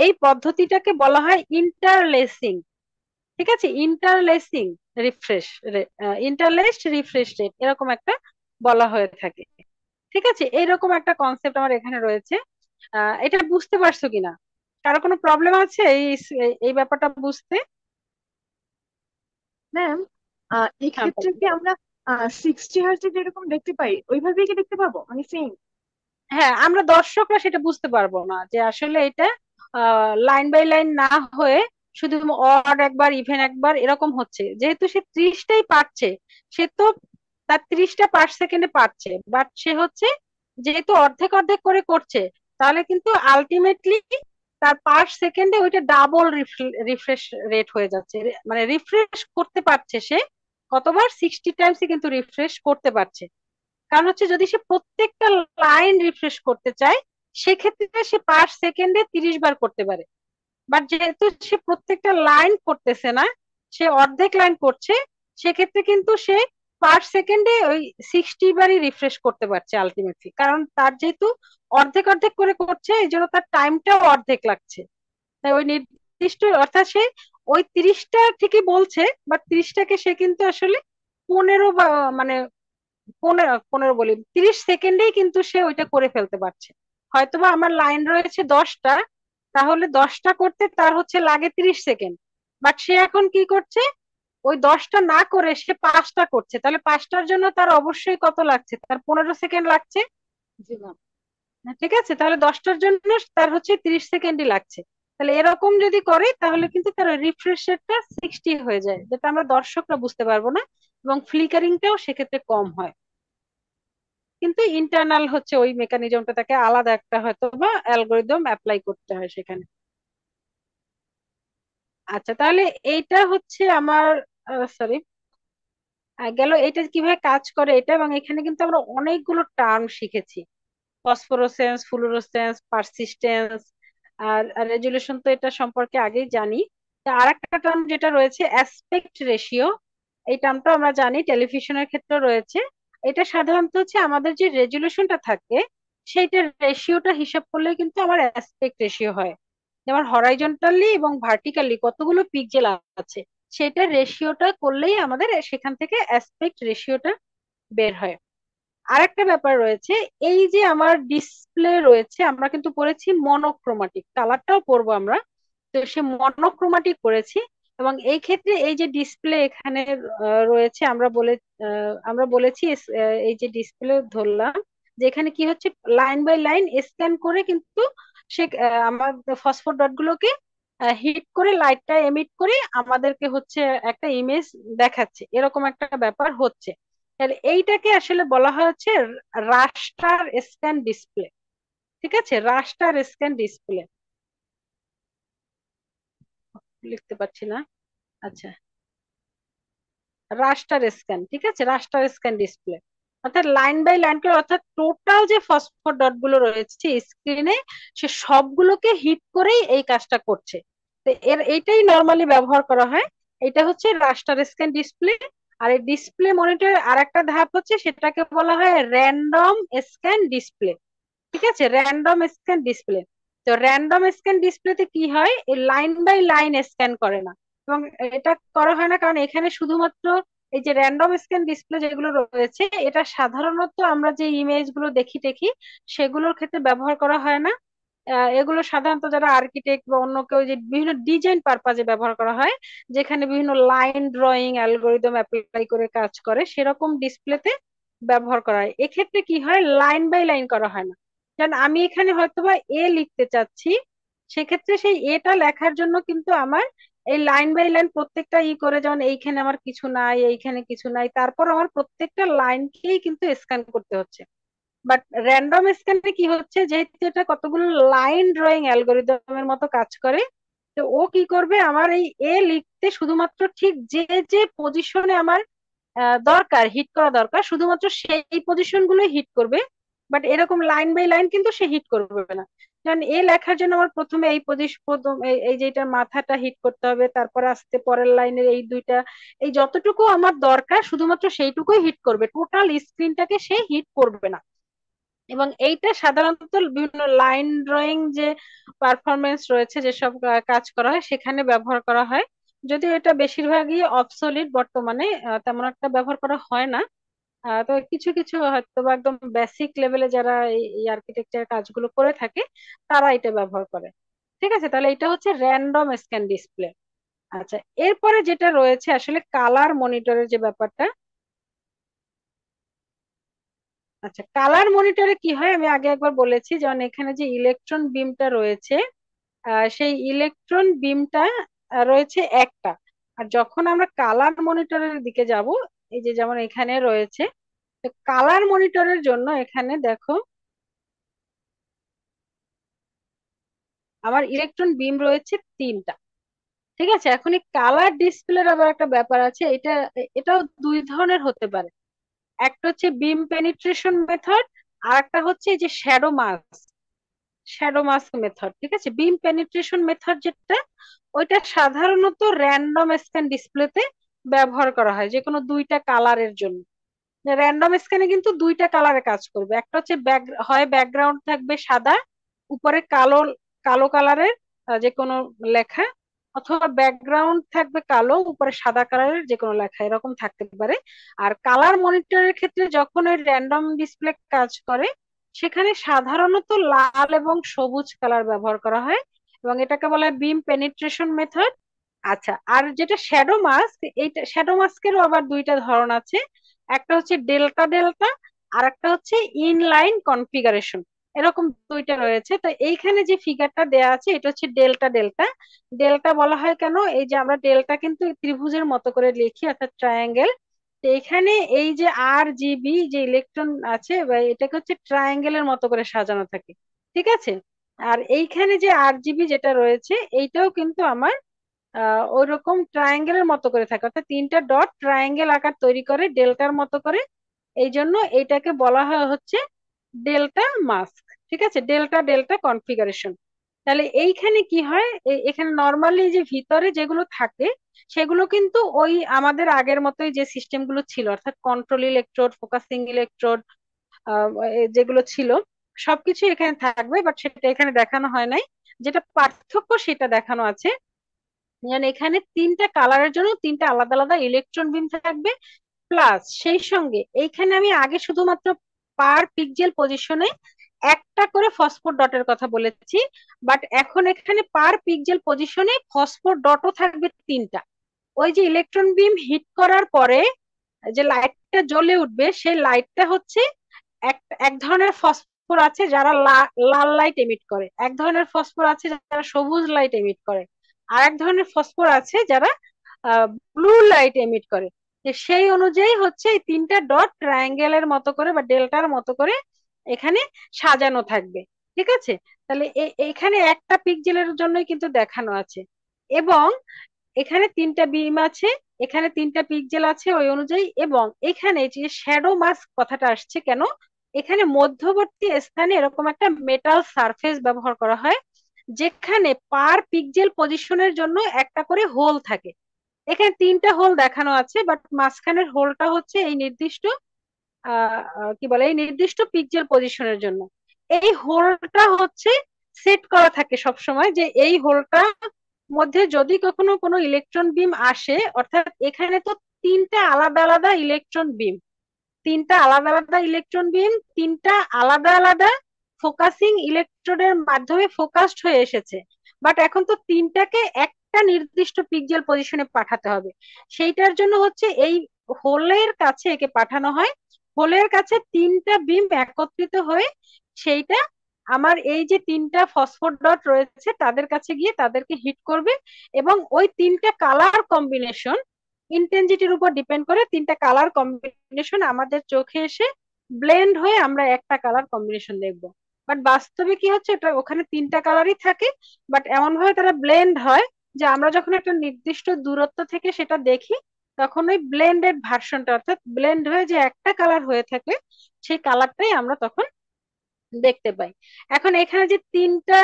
এই পদ্ধতিটাকে বলা হয় ইন্টারলেসিং। ঠিক আছে, ইন্টারলেসিং রিফ্রেশ, ইন্টারলেসড রিফ্রেশ রেট এরকম একটা বলা হয়ে থাকে। ঠিক আছে, এইরকম একটা কনসেপ্ট আমার এখানে রয়েছে। এটা বুঝতে পারছো কিনা, কারো কোনো প্রবলেম আছে এই এই ব্যাপারটা বুঝতে? ম্যাম, হ্যাঁ এক্ষেত্রে বলো। কি আমরা 60 হার্টজে যেরকম দেখতে পাই ওইভাবেই কি দেখতে পাবো, মানে সেম? হ্যাঁ, আমরা দর্শকরা সেটা বুঝতে পারবো না যে আসলে এটা লাইন বাই লাইন না হয়ে শুধু অড একবার ইভেন একবার এরকম হচ্ছে, যেহেতু সে 30টাই পাচ্ছে, সে তো তার 30টা পার সেকেন্ডে পাচ্ছে, বাট সে হচ্ছে যেহেতু অর্ধেক অর্ধেক করে করছে, তাহলে কিন্তু আলটিমেটলি তার পার সেকেন্ডে ওইটা ডাবল রিফ্রেশ রেট হয়ে যাচ্ছে, মানে রিফ্রেশ করতে পারছে সে কতবার, 60 টাইমসই কিন্তু রিফ্রেশ করতে পারছে। কারণ হচ্ছে যদি সে প্রত্যেকটা লাইন রিফ্রেশ করতে চায়, সেক্ষেত্রে সে পার সেকেন্ডে 30 বার করতে পারে। বাট যেহেতু সে প্রত্যেকটা লাইন করতেছে না, সে অর্ধেক লাইন করছে, সেক্ষেত্রে কিন্তু সে পার সেকেন্ডে ওই 60 বারই রিফ্রেশ করতে পারছে আলটিমেটলি, কারণ তার যেহেতু অর্ধেক অর্ধেক করে করছে, এই জন্য তার টাইমটাও অর্ধেক লাগছে। তাই ওই নির্দিষ্ট, অর্থাৎ সে ওই 30টা ঠিকই বলছে, বাট 30টাকে সে কিন্তু আসলে 15 বা মানে 15 বলি 30 সেকেন্ডেই কিন্তু সে ওইটা করে ফেলতে পারছে। হয়তোবা আমার লাইন রয়েছে 10টা, তাহলে 10টা করতে তার হচ্ছে লাগে 30 সেকেন্ড, বাট সে এখন কি করছে, ওই 10টা না করে সে 5টা করছে, তাহলে 5টার জন্য তার অবশ্যই কত লাগছে, তার 15 সেকেন্ড লাগছে। জি ম্যাম। ঠিক আছে, তাহলে 10টার জন্য তার হচ্ছে 30 সেকেন্ডই লাগছে। তাহলে এরকম যদি করে তাহলে কিন্তু তার রিফ্রেশ রেটটা 60 হয়ে যায়, যেটা আমরা দর্শকরা বুঝতে পারবো না, এবং ফ্লিকারিংটাও সেক্ষেত্রে কম হয়। কিন্তু ইন্টারনাল হচ্ছে ওই মেকানিজমটা, তাকে আলাদা একটা হয়তো বা অ্যালগোরিদম অ্যাপ্লাই করতে হয় সেখানে। আচ্ছা, তাহলে এইটা হচ্ছে আমার, সরি, গেল এটা কিভাবে কাজ করে এটা, এবং এখানে কিন্তু আমরা অনেকগুলো টার্ম শিখেছি, ফসফোরোসেন্স, ফ্লুরোসেন্স, পারসিস্টেন্স, আর রেজুলেশন তো এটা সম্পর্কে আগেই জানি। আর একটা টার্ম যেটা রয়েছে অ্যাসপেক্ট রেশিও, এই টার্মটা আমরা জানি, টেলিভিশনের ক্ষেত্রে রয়েছে। এটা সাধারণত হচ্ছে আমাদের যে রেজুলেশনটা থাকে সেইটার রেশিওটা হিসাব করলে কিন্তু আমার অ্যাসপেক্ট রেশিও হয়। যেমন হরাইজন্টালি এবং ভার্টিক্যালি কতগুলো পিক্সেল আছে সেটার রেশিওটা করলেই আমাদের সেখান থেকে অ্যাসপেক্ট রেশিওটা বের হয়। আরেকটা ব্যাপার রয়েছে, এই যে আমার ডিসপ্লে রয়েছে, আমরা কিন্তু পড়েছি মনোক্রোমাটিক, কালারটাও পড়বো আমরা। তো সে মনোক্রোমাটিক করেছি, এবং এই ক্ষেত্রে এই যে ডিসপ্লে এখানে রয়েছে, আমরা বলেছি এই যে ডিসপ্লে ধরলাম যে এখানে কি হচ্ছে, লাইন বাই লাইন স্ক্যান করে কিন্তু সে আমার ফসফর ডট গুলোকে হিট করে লাইটটা এমিট করে আমাদেরকে হচ্ছে একটা ইমেজ দেখাচ্ছে, এরকম একটা ব্যাপার হচ্ছে। তাহলে এইটাকে আসলে বলা হয় হচ্ছে রাস্টার স্ক্যান ডিসপ্লে। ঠিক আছে, রাস্টার স্ক্যান ডিসপ্লে। লিখতে পারছি না। আচ্ছা, রাস্টার স্ক্যান, ঠিক আছে, রাস্টার স্ক্যান ডিসপ্লে। অর্থাৎ লাইন বাই লাইন করে, অর্থাৎ টোটাল যে ফসফর ডট গুলো রয়েছে স্ক্রিনে সে সবগুলোকে হিট করেই এই কাজটা করছে। তো এইটাই নর্মালি ব্যবহার করা হয়। এটা হচ্ছে রাস্টার স্ক্যান ডিসপ্লে। আর এই ডিসপ্লে মনিটরের আর একটা ধাপ হচ্ছে, সেটাকে বলা হয় র্যান্ডম স্ক্যান ডিসপ্লে। ঠিক আছে, র্যান্ডম স্ক্যান ডিসপ্লে। তো র্যান্ডম স্ক্যান ডিসপ্লেতে কি হয়, এই লাইন বাই লাইন স্ক্যান করে না। এবং এটা করা হয় না কারণ এখানে শুধুমাত্র এই যে র্যান্ডম স্ক্যান ডিসপ্লে যেগুলো রয়েছে, এটা সাধারণত আমরা যে ইমেজ গুলো দেখি টেখি সেগুলোর ক্ষেত্রে ব্যবহার করা হয় না। এগুলো সাধারণত যারা আর্কিটেক্ট বা অন্য কেউ, যে বিভিন্ন ডিজাইন পারপাজে ব্যবহার করা হয়, যেখানে বিভিন্ন লাইন ড্রয়িং অ্যালগোরিদম অ্যাপ্লাই করে কাজ করে, সেরকম ডিসপ্লেতে ব্যবহার করা হয়। এক্ষেত্রে কি হয়, লাইন বাই লাইন করা হয় না। কারণ আমি এখানে হয়তোবা এ লিখতে চাচ্ছি, সেক্ষেত্রে সেই এটা লেখার জন্য কিন্তু আমার এই লাইন বাই লাইন প্রত্যেকটা করে, যেমন এইখানে আমার কিছু নাই, এইখানে কিছু নাই, তারপর আমার প্রত্যেকটা লাইনকেই কিন্তু স্ক্যান করতে হচ্ছে। বাট র্যান্ডম স্ক্যানে কি হচ্ছে, যেহেতু এটা কতগুলো লাইন ড্রয়িং অ্যালগোরিদমের মতো কাজ করে, তো ও কি করবে, আমার এই এ লিখতে শুধুমাত্র ঠিক যে যে পজিশনে আমার দরকার, হিট করা দরকার, শুধুমাত্র সেই পজিশন গুলোই হিট করবে। বাট এরকম লাইন বাই লাইন কিন্তু সে হিট করবে না। কারণ এ লেখার জন্য আমার প্রথমে এই পজিশন, প্রথম এই যেটা মাথাটা হিট করতে হবে, তারপর আসতে পরের লাইনের এই দুইটা, এই যতটুকু আমার দরকার শুধুমাত্র সেইটুকুই হিট করবে, টোটাল স্ক্রিনটাকে সে হিট করবে না। এবং এইটা সাধারণত বিভিন্ন লাইন ড্রয়িং যে পারফরমেন্স রয়েছে, যেসব কাজ করা হয় সেখানে ব্যবহার করা হয়। যদিও এটা বেশিরভাগই অবসলিট বর্তমানে, তেমন একটা ব্যবহার করা হয় না। তো কিছু কিছু হয়তো বা একদম বেসিক লেভেলে যারা এই আর্কিটেকচার কাজগুলো করে থাকে তারা এটা ব্যবহার করে। ঠিক আছে, তাহলে এটা হচ্ছে র্যান্ডম স্ক্যান ডিসপ্লে। আচ্ছা, এরপরে যেটা রয়েছে আসলে কালার মনিটরের যে ব্যাপারটা। আচ্ছা, কালার মনিটরে কি হয় আমি আগে একবার বলেছি, যেমন এখানে যে ইলেকট্রন বিমটা রয়েছে, সেই ইলেকট্রন বিমটা রয়েছে একটা। আর যখন আমরা কালার মনিটরের দিকে যাব, এই যে যেমন এখানে রয়েছে, তো কালার মনিটরের জন্য এখানে দেখো আমার ইলেকট্রন বিম রয়েছে তিনটা। ঠিক আছে, এখন এই কালার ডিসপ্লের আবার একটা ব্যাপার আছে, এটাও দুই ধরনের হতে পারে। একটা হচ্ছে বিম পেনিট্রেশন মেথড, আর একটা হচ্ছে এই যে শ্যাডো মাস্ক মেথড। ঠিক আছে, বিম পেনিট্রেশন মেথড যেটা, ওইটা সাধারণত র্যান্ডম স্ক্যান ডিসপ্লেতে ব্যবহার করা হয় যে কোনো দুইটা কালারের জন্য। র্যান্ডম স্ক্যানে কিন্তু দুইটা কালারে কাজ করবে, একটা হচ্ছে হয় ব্যাকগ্রাউন্ড থাকবে সাদা, উপরে কালো, কালো কালারের যে কোনো লেখা, অথবা ব্যাকগ্রাউন্ড থাকবে কালো, উপরে সাদা কালারের যে কোনো লেখা, এরকম থাকতে পারে। আর কালার মনিটরের ক্ষেত্রে যখন ওই র্যান্ডম ডিসপ্লে কাজ করে, সেখানে সাধারণত লাল এবং সবুজ কালার ব্যবহার করা হয়, এবং এটাকে বলা হয় বিম পেনিট্রেশন মেথড। আচ্ছা, আর যেটা শ্যাডো মাস্ক, এইটা শ্যাডো মাস্কেরও আবার দুইটা ধরন আছে। একটা হচ্ছে ডেল্টা ডেল্টা, আর একটা হচ্ছে ইনলাইন কনফিগারেশন। এরকম দুইটা রয়েছে। তো এইখানে যে ফিগারটা দেয়া আছে এটা হচ্ছে ডেল্টা ডেল্টা। ডেল্টা বলা হয় কেন, এই যে আমরা ডেল্টা কিন্তু ত্রিভুজের মতো করে লিখি, অর্থাৎ ট্রায়াঙ্গেল। তো এখানে এই যে আর জিবি যে ইলেকট্রন আছে, বা এটাকে হচ্ছে ট্রায়াঙ্গেলের মতো করে সাজানো থাকে। ঠিক আছে, আর এইখানে যে আর জিবি যেটা রয়েছে এইটাও কিন্তু আমার ওইরকম ট্রায়াঙ্গেলের মতো করে থাকে, অর্থাৎ তিনটা ডট ট্রায়াঙ্গেল আকার তৈরি করে ডেল্টার মতো করে। এই জন্য এইটাকে বলা হয় হচ্ছে ডেল্টা মাস্ক। ঠিক আছে, ডেল্টা ডেল্টা কনফিগারেশন। তাহলে এইখানে কি হয়, এখানে নর্মালি যে ভিতরে যেগুলো থাকে সেগুলো কিন্তু ওই আমাদের আগের মতোই যে সিস্টেম গুলো ছিল, অর্থাৎ কন্ট্রোল ইলেকট্রোড, ফোকাসিং ইলেকট্রোড, যেগুলো ছিল সবকিছু এখানে থাকবে, বাট সেটা এখানে দেখানো হয় নাই। যেটা পার্থক্য সেটা দেখানো আছে, যেন এখানে তিনটা কালারের জন্য তিনটা আলাদা আলাদা ইলেকট্রন বিম থাকবে। প্লাস সেই সঙ্গে এইখানে আমি আগে শুধুমাত্র পার পিক্সেল পজিশনে একটা করে ফসফোর ডটের কথা বলেছি, বাট এখন এখানে পার পিক্সেল পজিশনে ফসফোর ডটও থাকবে তিনটা। ওই যে ইলেকট্রন বিম হিট করার পরে যে লাইটটা জ্বলে উঠবে, সেই লাইটটা হচ্ছে এক এক ধরনের ফসফোর আছে যারা লাল লাইট এমিট করে, এক ধরনের ফসফোর আছে যারা সবুজ লাইট এমিট করে, আর এক ধরনের ফসফোর আছে যারা ব্লু লাইট এমিট করে। সেই অনুযায়ী হচ্ছে এই তিনটা ডট ট্রায়াঙ্গেলের মতো করে বা ডেল্টার মতো করে এখানে সাজানো থাকবে। ঠিক আছে, তাহলে এখানে একটা পিক্সেলের জন্যই কিন্তু দেখানো আছে। এবং এখানে তিনটা বিম আছে, এখানে তিনটা পিক্সেল আছে ওই অনুযায়ী। এবং এখানে যে শ্যাডো মাস্ক কথাটা আসছে কেন, এখানে মধ্যবর্তী স্থানে এরকম একটা মেটাল সারফেস ব্যবহার করা হয়, যেখানে পার পিক্সেল পজিশনের জন্য একটা করে হোল থাকে। এখানে তিনটা হোল দেখানো আছে, বাট মাঝখানের হোলটা হচ্ছে এই নির্দিষ্ট কি বলে এই নির্দিষ্ট পিক্সেল পজিশনের জন্য। এই হোলটা হচ্ছে সেট করা থাকে সব সময়, যে এই হোলটা মধ্যে যদি কখনো কোনো ইলেকট্রন বিম আসে, অর্থাৎ এখানে তো তিনটা আলাদা আলাদা ইলেকট্রন বিম, তিনটা আলাদা আলাদা ইলেকট্রন বিম তিনটা আলাদা আলাদা ফোকাসিং ইলেকট্রোডের মাধ্যমে ফোকাসড হয়ে এসেছে, বাট এখন তো তিনটাকে একটা নির্দিষ্ট পিক্সেল পজিশনে পাঠাতে হবে। সেইটার জন্য হচ্ছে এই হোলের কাছে একে পাঠানো হয়। হোলের কাছে তিনটা বিম একত্রিত হয়ে সেইটা আমার এই যে তিনটা ফসফোর ডট রয়েছে তাদের কাছে গিয়ে তাদেরকে হিট করবে, এবং ওই তিনটা কালার কম্বিনেশন ইন্টেন্সিটির উপর ডিপেন্ড করে তিনটা কালার কম্বিনেশন আমাদের চোখে এসে ব্লেন্ড হয়ে আমরা একটা কালার কম্বিনেশন দেখবো। বাট বাস্তবে কি হচ্ছে, এটা ওখানে তিনটা কালারই থাকে, বাট এমন ভাবে তারা ব্লেন্ড হয় যে আমরা যখন একটা নির্দিষ্ট দূরত্ব থেকে সেটা দেখি, তখন ওই ব্লেন্ডেড ভার্সনটা অর্থাৎ ব্লেন্ড হয়ে যে একটা কালার হয়ে থাকে সেই কালারটাই আমরা তখন দেখতে পাই। এখন এখানে যে তিনটা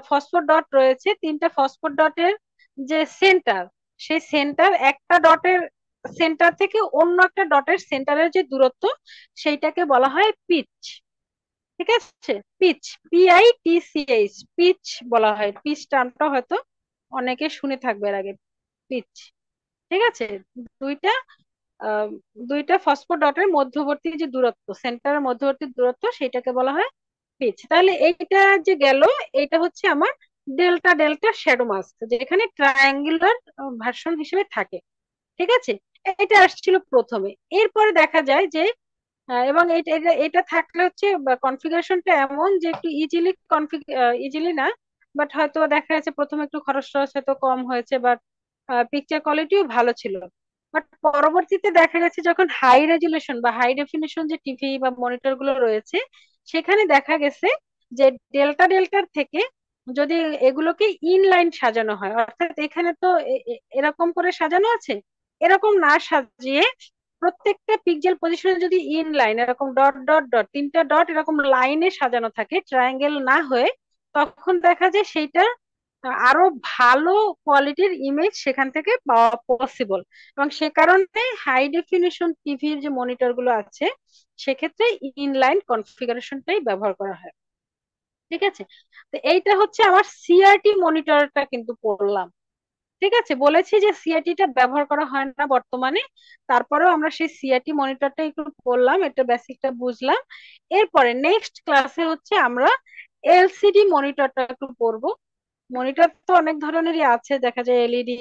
ফসফোর ডট রয়েছে, তিনটা ফসফোর ডটের যে সেন্টার, সেই সেন্টার একটা ডটের সেন্টার থেকে অন্য একটা ডটের সেন্টারের যে দূরত্ব সেইটাকে বলা হয় পিচ। ঠিক আছে, পিচ, PITCH, পিচ বলা হয়। পিচ টার্মটা হয়তো অনেকে শুনে থাকবে এর আগে, পিচ। ঠিক আছে, দুইটা আহ, দুইটা ফসফোর ডটের মধ্যবর্তী যে দূরত্ব, সেন্টারের মধ্যবর্তী দূরত্ব, সেটাকে বলা হয় পিচ। তাহলে এইটা যে গেল, এটা হচ্ছে আমার ডেল্টা ডেল্টা শ্যাডো মাস্ক, যেখানে ট্রায়াঙ্গুলার ভার্সন হিসেবে থাকে। ঠিক আছে, এটা আসছিল প্রথমে। এরপরে দেখা যায় যে এবং এটা এটা এটা থাকলে হচ্ছে কনফিগারেশনটা এমন যে একটু ইজিলি না, বাট হয়তো দেখা যাচ্ছে প্রথমে একটু খরচ টরচ হয়তো কম হয়েছে, বাট পিকচার কোয়ালিটিও ভালো ছিল। বাট পরবর্তীতে দেখা গেছে যখন হাই রেজুলেশন বা হাই ডেফিনিশন যে টিভি বা মনিটর গুলো রয়েছে, সেখানে দেখা গেছে যে ডেল্টা ডেল্টার থেকে যদি এগুলোকে ইনলাইন সাজানো হয়, অর্থাৎ এখানে তো এরকম করে সাজানো আছে, এরকম না সাজিয়ে প্রত্যেকটা পিক্সেল পজিশনে যদি ইন লাইন এরকম ডট ডট ডট তিনটা ডট এরকম লাইনে সাজানো থাকে, ট্রায়াঙ্গেল না হয়ে, তখন দেখা যায় সেইটা আরো ভালো কোয়ালিটির ইমেজ সেখান থেকে পাওয়া পসিবল। এবং সে কারণে হাই ডেফিনিশন টিভির যে মনিটর গুলো আছে সেক্ষেত্রে ইনলাইন কনফিগারেশনটাই ব্যবহার করা হয়। ঠিক আছে, তো এইটা হচ্ছে আমার সিআরটি মনিটরটা কিন্তু পড়লাম। ঠিক আছে, বলেছি যে সিআরটিটা ব্যবহার করা হয় না বর্তমানে, তারপরেও আমরা সেই সিআরটি মনিটরটা একটু পড়লাম, এটা বেসিকটা বুঝলাম। এরপরে নেক্সট ক্লাসে হচ্ছে আমরা এলসিডি মনিটরটা একটু পড়বো। মনিটর তো অনেক ধরনেরই আছে, দেখা যায় এলইডি,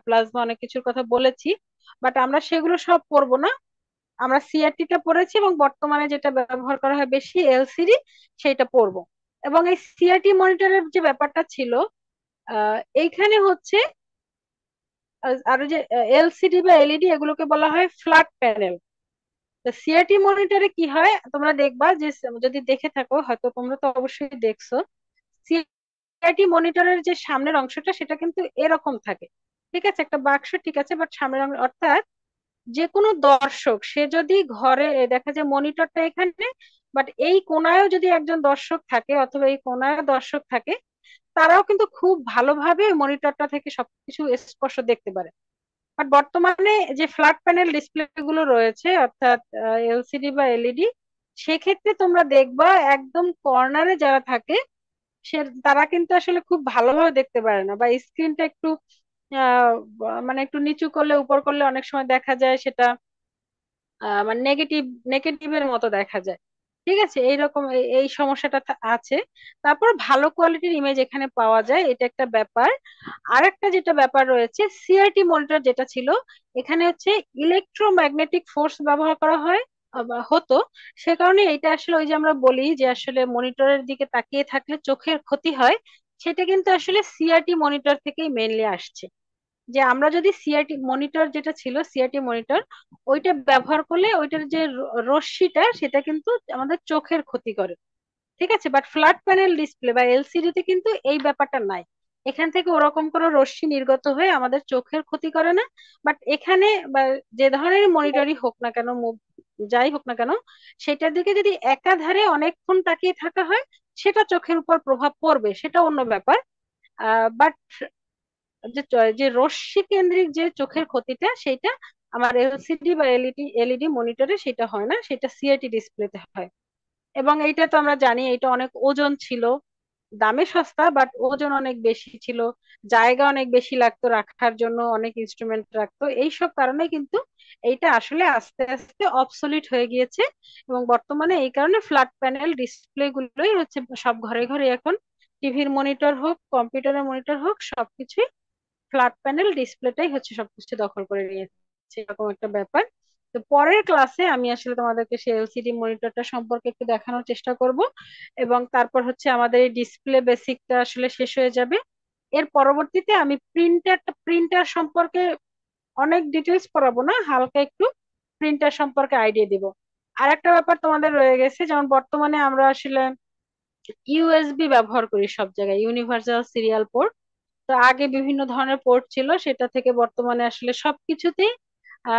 প্লাজমা, অনেক কিছুর কথা বলেছি, বাট আমরা সেগুলো সব পড়বো না। আমরা সিআরটিটা পড়েছি এবং বর্তমানে যেটা ব্যবহার করা হয় বেশি এলসিডি, সেইটা পড়বো। এবং এই সিআরটি মনিটরের যে ব্যাপারটা ছিল, এইখানে হচ্ছে আর যে এলসিডি বা এলইডি এগুলোকে বলা হয় ফ্ল্যাট প্যানেল। তো সিআরটি মনিটরে কি হয় তোমরা দেখবা যে, যদি দেখে থাকো হয়তো তোমরা তো অবশ্যই দেখছো, সিআরটি মনিটরের যে সামনের অংশটা সেটা কিন্তু এরকম থাকে। ঠিক আছে, একটা বাক্স, ঠিক আছে, বাট সামনের অর্থাৎ যে কোনো দর্শক সে যদি ঘরে দেখা যায় মনিটরটা এখানে, বাট এই কোনায়ও যদি একজন দর্শক থাকে অথবা এই কোনায় দর্শক থাকে, তারাও কিন্তু খুব ভালোভাবে মনিটরটা থেকে সবকিছু স্পষ্ট দেখতে পারে। বাট বর্তমানে যে ফ্ল্যাট প্যানেল ডিসপ্লে গুলো রয়েছে, অর্থাৎ এলসিডি বা এলইডি, সেক্ষেত্রে তোমরা দেখবা একদম কর্নারে যারা থাকে সে তারা কিন্তু আসলে খুব ভালোভাবে দেখতে পারে না, বা স্ক্রিনটা একটু মানে একটু নিচু করলে উপর করলে অনেক সময় দেখা যায় সেটা মানে নেগেটিভের মতো দেখা যায়। ঠিক আছে, এইরকম এই সমস্যাটা আছে। তারপর ভালো কোয়ালিটির ইমেজ এখানে পাওয়া যায়, এটা একটা ব্যাপার। আর একটা যেটা ব্যাপার রয়েছে, সিআরটি মনিটর যেটা ছিল, এখানে হচ্ছে ইলেকট্রোম্যাগনেটিক ফোর্স ব্যবহার করা হয় বা হতো। সে কারণে এটা আসলে ওই যে আমরা বলি যে আসলে মনিটরের দিকে তাকিয়ে থাকলে চোখের ক্ষতি হয়, সেটা কিন্তু আসলে সিআরটি মনিটর থেকেই মেইনলি আসছে। যে আমরা যদি সিআরটি মনিটর যেটা ছিল, সিআরটি মনিটর, ওইটা ব্যবহার করলে ওইটার যে রশ্মিটা সেটা কিন্তু আমাদের চোখের ক্ষতি করে। ঠিক আছে, বাট ফ্ল্যাট প্যানেল ডিসপ্লে বা এলসিডি তে কিন্তু এই ব্যাপারটা নাই। এখান থেকে ওরকম কোনো রশ্মি নির্গত হয়ে আমাদের চোখের ক্ষতি করে না। বাট এখানে বা যে ধরনের মনিটরই হোক না কেন, যাই হোক না কেন, সেটার দিকে যদি একাধারে অনেকক্ষণ তাকিয়ে থাকা হয়, সেটা চোখের উপর প্রভাব পড়বে, সেটা অন্য ব্যাপার। বাট যে রশ্মি কেন্দ্রিক যে চোখের ক্ষতিটা, সেটা আমার এলসিডি বা এলইডি মনিটরে সেটা হয় না, সেটা সিআরটি ডিসপ্লেতে হয়। এবং এইটা তো আমরা জানি এটা অনেক ওজন ছিল, দামে সস্তা বাট ওজন অনেক বেশি ছিল, জায়গা অনেক বেশি লাগতো রাখার জন্য, অনেক ইনস্ট্রুমেন্ট রাখতো, এইসব কারণে কিন্তু এইটা আসলে আস্তে আস্তে অবসলিট হয়ে গিয়েছে। এবং বর্তমানে এই কারণে ফ্ল্যাট প্যানেল ডিসপ্লে গুলোই হচ্ছে সব ঘরে ঘরে এখন, টিভির মনিটর হোক কম্পিউটারের মনিটর হোক সবকিছুই ফ্ল্যাট প্যানেল ডিসপ্লেটাই হচ্ছে সবকিছু দখল করে নিয়েছে, এরকম একটা ব্যাপার। তো পরের ক্লাসে আমি আসলে তোমাদেরকে সেই এলসিডি মনিটরটা সম্পর্কে একটু দেখানোর চেষ্টা করব, এবং তারপর হচ্ছে আমাদের এই ডিসপ্লে বেসিকটা আসলে শেষ হয়ে যাবে। এর পরবর্তীতে আমি প্রিন্টার সম্পর্কে অনেক ডিটেলস পড়াবো না, হালকা একটু প্রিন্টার সম্পর্কে আইডিয়া দিব। আর একটা ব্যাপার তোমাদের রয়ে গেছে, যেমন বর্তমানে আমরা আসলে ইউএসবি ব্যবহার করি সব জায়গায়, ইউনিভার্সাল সিরিয়াল পোর্ট। তো আগে বিভিন্ন ধরনের পোর্ট ছিল, সেটা থেকে বর্তমানে আসলে সবকিছুতেই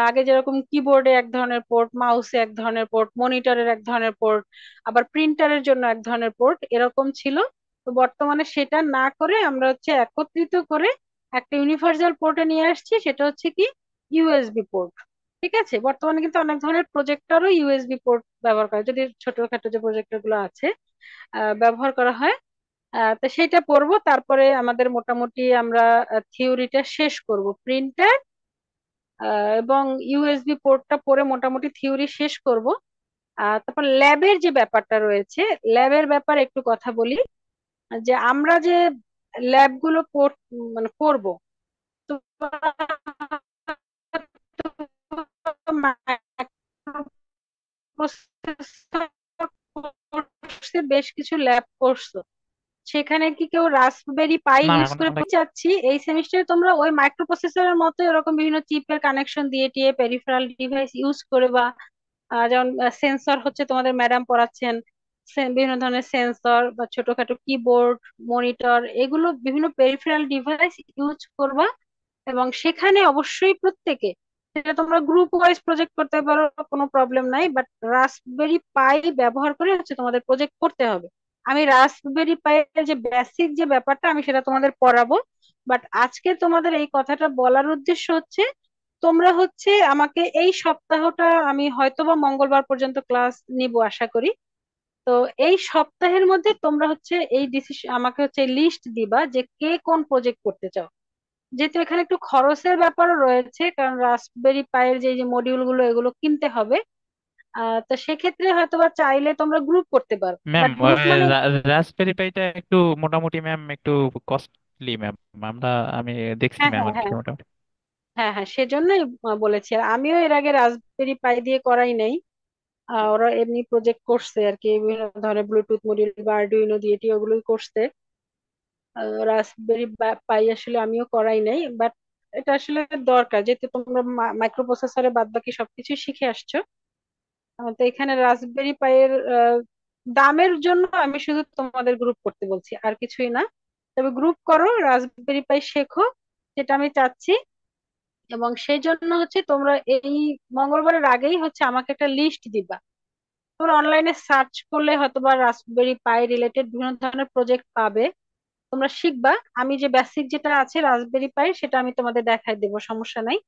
আগে যেরকম কিবোর্ডে এক ধরনের পোর্ট, মাউসে এক ধরনের পোর্ট, মনিটরের এক ধরনের পোর্ট, আবার প্রিন্টারের জন্য এক ধরনের পোর্ট এরকম ছিল। তো বর্তমানে সেটা না করে আমরা হচ্ছে একত্রিত করে একটা ইউনিভার্সাল পোর্টে নিয়ে আসছি, সেটা হচ্ছে কি ইউএসবি পোর্ট। ঠিক আছে, বর্তমানে কিন্তু অনেক ধরনের প্রজেক্টরও ইউএসবি পোর্ট ব্যবহার করে, যদি ছোটখাটো যে প্রজেক্টর গুলো আছে ব্যবহার করা হয়। তো সেটা পড়বো, তারপরে আমাদের মোটামুটি আমরা থিওরিটা শেষ করব। প্রিন্টার এবং ইউএসবি পোর্টটা পড়ে মোটামুটি থিওরি শেষ করব। তারপর ল্যাবের যে ব্যাপারটা রয়েছে, ল্যাবের ব্যাপারে একটু কথা বলি। যে আমরা যে ল্যাব গুলো মানে করব, তো বেশ কিছু ল্যাব করছো, সেখানে কি কেউ রাস্পবেরি পাই না ইউজ এখন করে আমরা চাচ্ছি এই সেমিস্টারে তোমরা ওই মাইক্রো প্রসেসরের মতো এরকম বিভিন্ন চিপের কানেকশন দিয়ে টিয়ে পেরিফেরাল ডিভাইস ইউজ করে, বা যেমন সেন্সর হচ্ছে তোমাদের ম্যাডাম পড়াচ্ছেন, বিভিন্ন ধরনের সেন্সর বা ছোটখাটো কিবোর্ড, মনিটর, এগুলো বিভিন্ন পেরিফেরাল ডিভাইস ইউজ করবা। এবং সেখানে অবশ্যই প্রত্যেকে, সেটা তোমরা গ্রুপ ওয়াইজ প্রজেক্ট করতে পারো, কোনো প্রবলেম নাই, বাট রাস্পবেরি পাই ব্যবহার করে হচ্ছে তোমাদের প্রজেক্ট করতে হবে। আমি রাস্পবেরি পাইয়ের যে বেসিক যে ব্যাপারটা আমি সেটা তোমাদের পড়াবো। বাট আজকে তোমাদের এই কথাটা বলার উদ্দেশ্য হচ্ছে, তোমরা হচ্ছে আমাকে এই সপ্তাহটা, আমি হয়তোবা মঙ্গলবার পর্যন্ত ক্লাস নিব আশা করি। তো এই সপ্তাহের মধ্যে তোমরা হচ্ছে এই ডিসিশন আমাকে হচ্ছে লিস্ট দিবা যে কে কোন প্রজেক্ট করতে চাও। যেহেতু এখানে একটু খরচের ব্যাপারও রয়েছে, কারণ রাস্পবেরি পাইয়ের যে যে মডিউল গুলো এগুলো কিনতে হবে। তো সেক্ষেত্রে হয়তোবা চাইলে তোমরা গ্রুপ করতে পারো, ম্যাম বাট গ্রুপ মানে রাস্পবেরি পাইটা একটু মোটামুটি ম্যাম একটু কস্টলি ম্যাম। আমি দেখছি হ্যাঁ ম্যাম হ্যাঁ আর কি হ্যাঁ মোটামুটি। হ্যাঁ হ্যাঁ, সেজন্যই বলেছি। আর আমিও এর আগে রাস্পবেরি পাই দিয়ে করাই নাই, ওরা এমনি প্রজেক্ট করছে আর কি, বিভিন্ন ধরনের ব্লুটুথ মডিউল বা আরডুইনো দিয়ে টিয়ে ওগুলোই করছে। রাস্পবেরি পাই আসলে আমিও করাই নাই, বাট এটা আসলে দরকার, যেহেতু তোমরা মাইক্রো প্রসেসরে বাদ বাকি সবকিছু শিখে আসছো। তো এখানে রাস্পবেরি পাইয়ের দামের জন্য আমি শুধু তোমাদের গ্রুপ করতে বলছি, আর কিছুই না। তবে গ্রুপ করো, রাস্পবেরি পাই শেখো, যেটা আমি চাচ্ছি। এবং সেই জন্য হচ্ছে তোমরা এই মঙ্গলবারের আগেই হচ্ছে আমাকে একটা লিস্ট দিবা। তোমরা অনলাইনে সার্চ করলে হয়তো বা রাস্পবেরি পাই রিলেটেড বিভিন্ন ধরনের প্রজেক্ট পাবে। তোমরা শিখবা। আমি যে বেসিক যেটা আছে রাসবেরি পাই সেটা আমি তোমাদের দেখাই দেবো, সমস্যা নাই।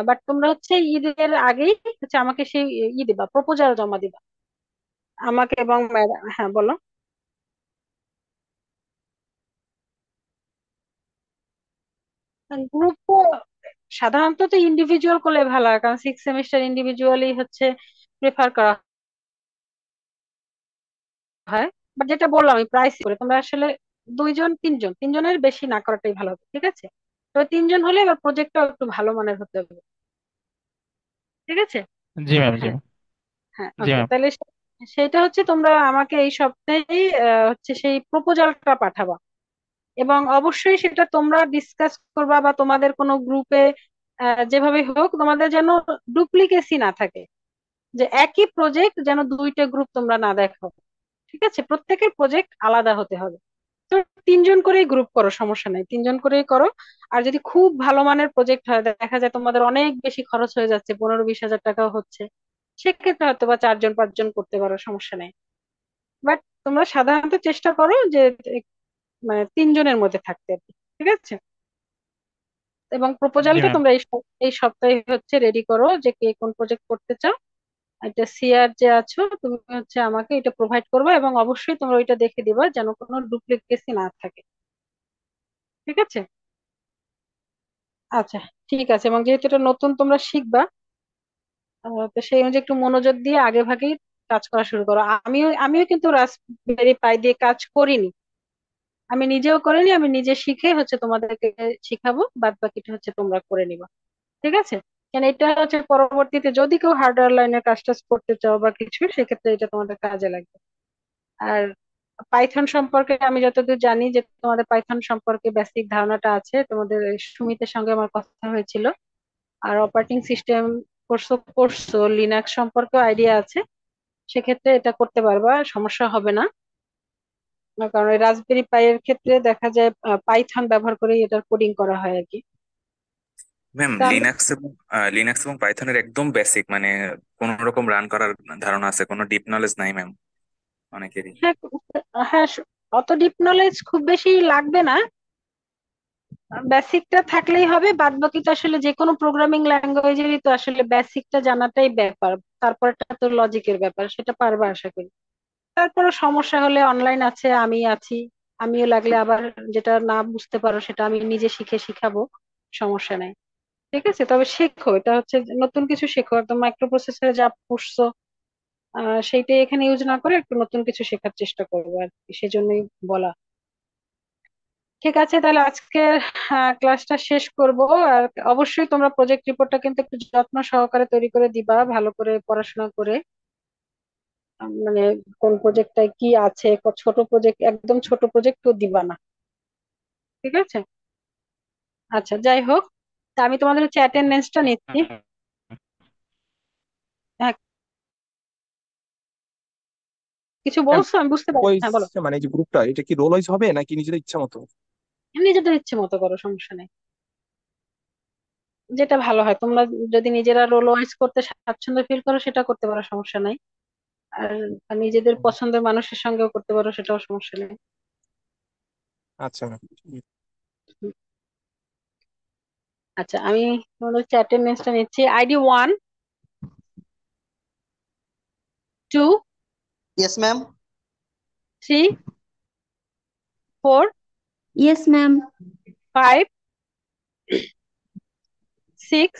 বাট তোমরা হচ্ছে ঈদের আগেই হচ্ছে আমাকে সেই দিবা, প্রপোজাল জমা দিবা আমাকে এবং ম্যাডাম। হ্যাঁ বলো। গ্রুপ সাধারণত তো ইন্ডিভিজুয়াল করলে ভালো হয়, কারণ 6 সেমিস্টার ইন্ডিভিজুয়ালি হচ্ছে প্রেফার করা হয়। বাট যেটা বললাম আমি প্রাইস করে তোমরা আসলে 2 জন 3 জন, 3 জনের বেশি না করাটাই ভালো হবে, ঠিক আছে? তো 3 জন হলে এবার প্রজেক্টটা একটু ভালো মানের হতে হবে, ঠিক আছে? জি ম্যাম, জি হ্যাঁ। ম্যাম। হ্যাঁ জি ওকে, ম্যাম। তাহলে সেটা হচ্ছে তোমরা আমাকে এই সপ্তাহেই হচ্ছে সেই প্রপোজালটা পাঠাবা। এবং অবশ্যই সেটা তোমরা ডিসকাস করবা, বা তোমাদের কোনো গ্রুপে যেভাবে হোক তোমাদের যেন ডুপ্লিকেসি না থাকে, যে একই প্রজেক্ট যেন 2টা গ্রুপ তোমরা না দেখো, ঠিক আছে? প্রত্যেকের প্রজেক্ট আলাদা হতে হবে। তো 3 জন করেই গ্রুপ করো, সমস্যা নাই, 3 জন করেই করো। আর যদি খুব ভালো মানের প্রজেক্ট হয়, দেখা যায় তোমাদের অনেক বেশি খরচ হয়ে যাচ্ছে, 15-20 হাজার টাকাও হচ্ছে, সেক্ষেত্রে হয়তো বা 4 জন 5 জন করতে পারো, সমস্যা নেই। বাট তোমরা সাধারণত চেষ্টা করো যে মানে 3 জনের মধ্যে থাকতে আর কি, ঠিক আছে? এবং জি প্রপোজালটা ম্যাম। তোমরা এই সপ্তাহে হচ্ছে রেডি করো, যে কে কোন প্রজেক্ট করতে চাও। এটা সিআর যে আছো তুমি হচ্ছে আমাকে এটা প্রোভাইড করবে, এবং অবশ্যই তোমরা ওইটা দেখে দিবা যেন কোনো ডুপ্লিকেসি না থাকে, ঠিক আছে? আচ্ছা, ঠিক আছে। এবং যেহেতু এটা নতুন তোমরা শিখবা, তো সেই অনুযায়ী একটু মনোযোগ দিয়ে আগে ভাগেই কাজ করা শুরু করো। আমিও আমিও কিন্তু রাস্পবেরি পাই দিয়ে কাজ করিনি, আমি নিজেও করিনি, আমি নিজে শিখে হচ্ছে তোমাদেরকে শিখাবো, বাদ বাকিটা হচ্ছে তোমরা করে নিবা, ঠিক আছে? কেন এটা হচ্ছে পরবর্তীতে যদি কেউ হার্ডওয়্যার লাইনের কাজ টাজ করতে চাও বা কিছু, সেক্ষেত্রে এটা তোমাদের কাজে লাগবে। আর পাইথন সম্পর্কে আমি যতদূর জানি যে তোমাদের পাইথন সম্পর্কে বেসিক ধারণাটা আছে, তোমাদের এই সুমিতের সঙ্গে আমার কথা হয়েছিল। আর অপারেটিং সিস্টেম কোর্সও করছো, লিনাক্স সম্পর্কে আইডিয়া আছে, সেক্ষেত্রে এটা করতে পারবা, সমস্যা হবে না। কারণ এই রাসবেরি পাই এর ক্ষেত্রে দেখা যায় পাইথন ব্যবহার করে এটার কোডিং করা হয় আর কি। ম্যাম, তা আমি লিনাক্স এবং পাইথনের একদম বেসিক, মানে কোন রকম রান করার ধারণা আছে, কোনো ডিপ নলেজ নাই ম্যাম অনেকেরই। হ্যাঁ, হ্যাঁ, অত ডিপ নলেজ খুব বেশি লাগবে না, বেসিকটা থাকলেই হবে। বাদ বাকি তো আসলে যে কোনো প্রোগ্রামিং ল্যাঙ্গুয়েজেরই তো আসলে বেসিকটা জানাটাই ব্যাপার, তারপরটা তো লজিকের ব্যাপার, সেটা পারবা আশা করি। তারপরে সমস্যা হলে অনলাইন আছে, আমি আছি, আমিও লাগলে আবার যেটা না বুঝতে পারো সেটা আমি নিজে শিখে শিখাবো, সমস্যা নাই। ঠিক আছে, তবে শেখো, এটা হচ্ছে যে নতুন কিছু শেখো, একদম মাইক্রো প্রসেসরে যা পড়ছো সেইটাই এখানে ইউজ না করে একটু নতুন কিছু শেখার চেষ্টা করবো আর কি, সেজন্যই বলা। ঠিক আছে, তাহলে আজকে ক্লাসটা শেষ করব। আর অবশ্যই তোমরা প্রজেক্ট রিপোর্টটা কিন্তু একটু যত্ন সহকারে তৈরি করে দিবা, ভালো করে পড়াশোনা করে। মানে কোন প্রজেক্টটায় কি আছে, ছোট প্রজেক্ট, একদম ছোট প্রজেক্টও দিবা না, ঠিক আছে? আচ্ছা, যাই হোক, তা আমি তোমাদের হচ্ছে অ্যাটেন্ডেন্সটা নিচ্ছি। হ্যাঁ, কিছু ম্যাম, বলছো? আমি বুঝতে পারছি, ওয়াইজ হ্যাঁ বলো। মানে এই যে গ্রুপটা, এটা কি রোল ওয়াইজ হবে নাকি নিজেদের ইচ্ছা মতো? নিজেদের ইচ্ছে মতো করো, সমস্যা নেই, যেটা ভালো হয়। তোমরা যদি নিজেরা রোল ওয়াইজ করতে স্বাচ্ছন্দ্য ফিল করো সেটা করতে পারো, সমস্যা নাই। আর আর নিজেদের পছন্দের মানুষের সঙ্গেও করতে পারো, সেটাও সমস্যা নেই। আচ্ছা ম্যাম। আচ্ছা, আমি তোমাদের হচ্ছে অ্যাটেন্ডেন্সটা নিচ্ছি। ID 1, 2, Yes, ma'am. 3, 4, Yes, ma'am. 5, 6,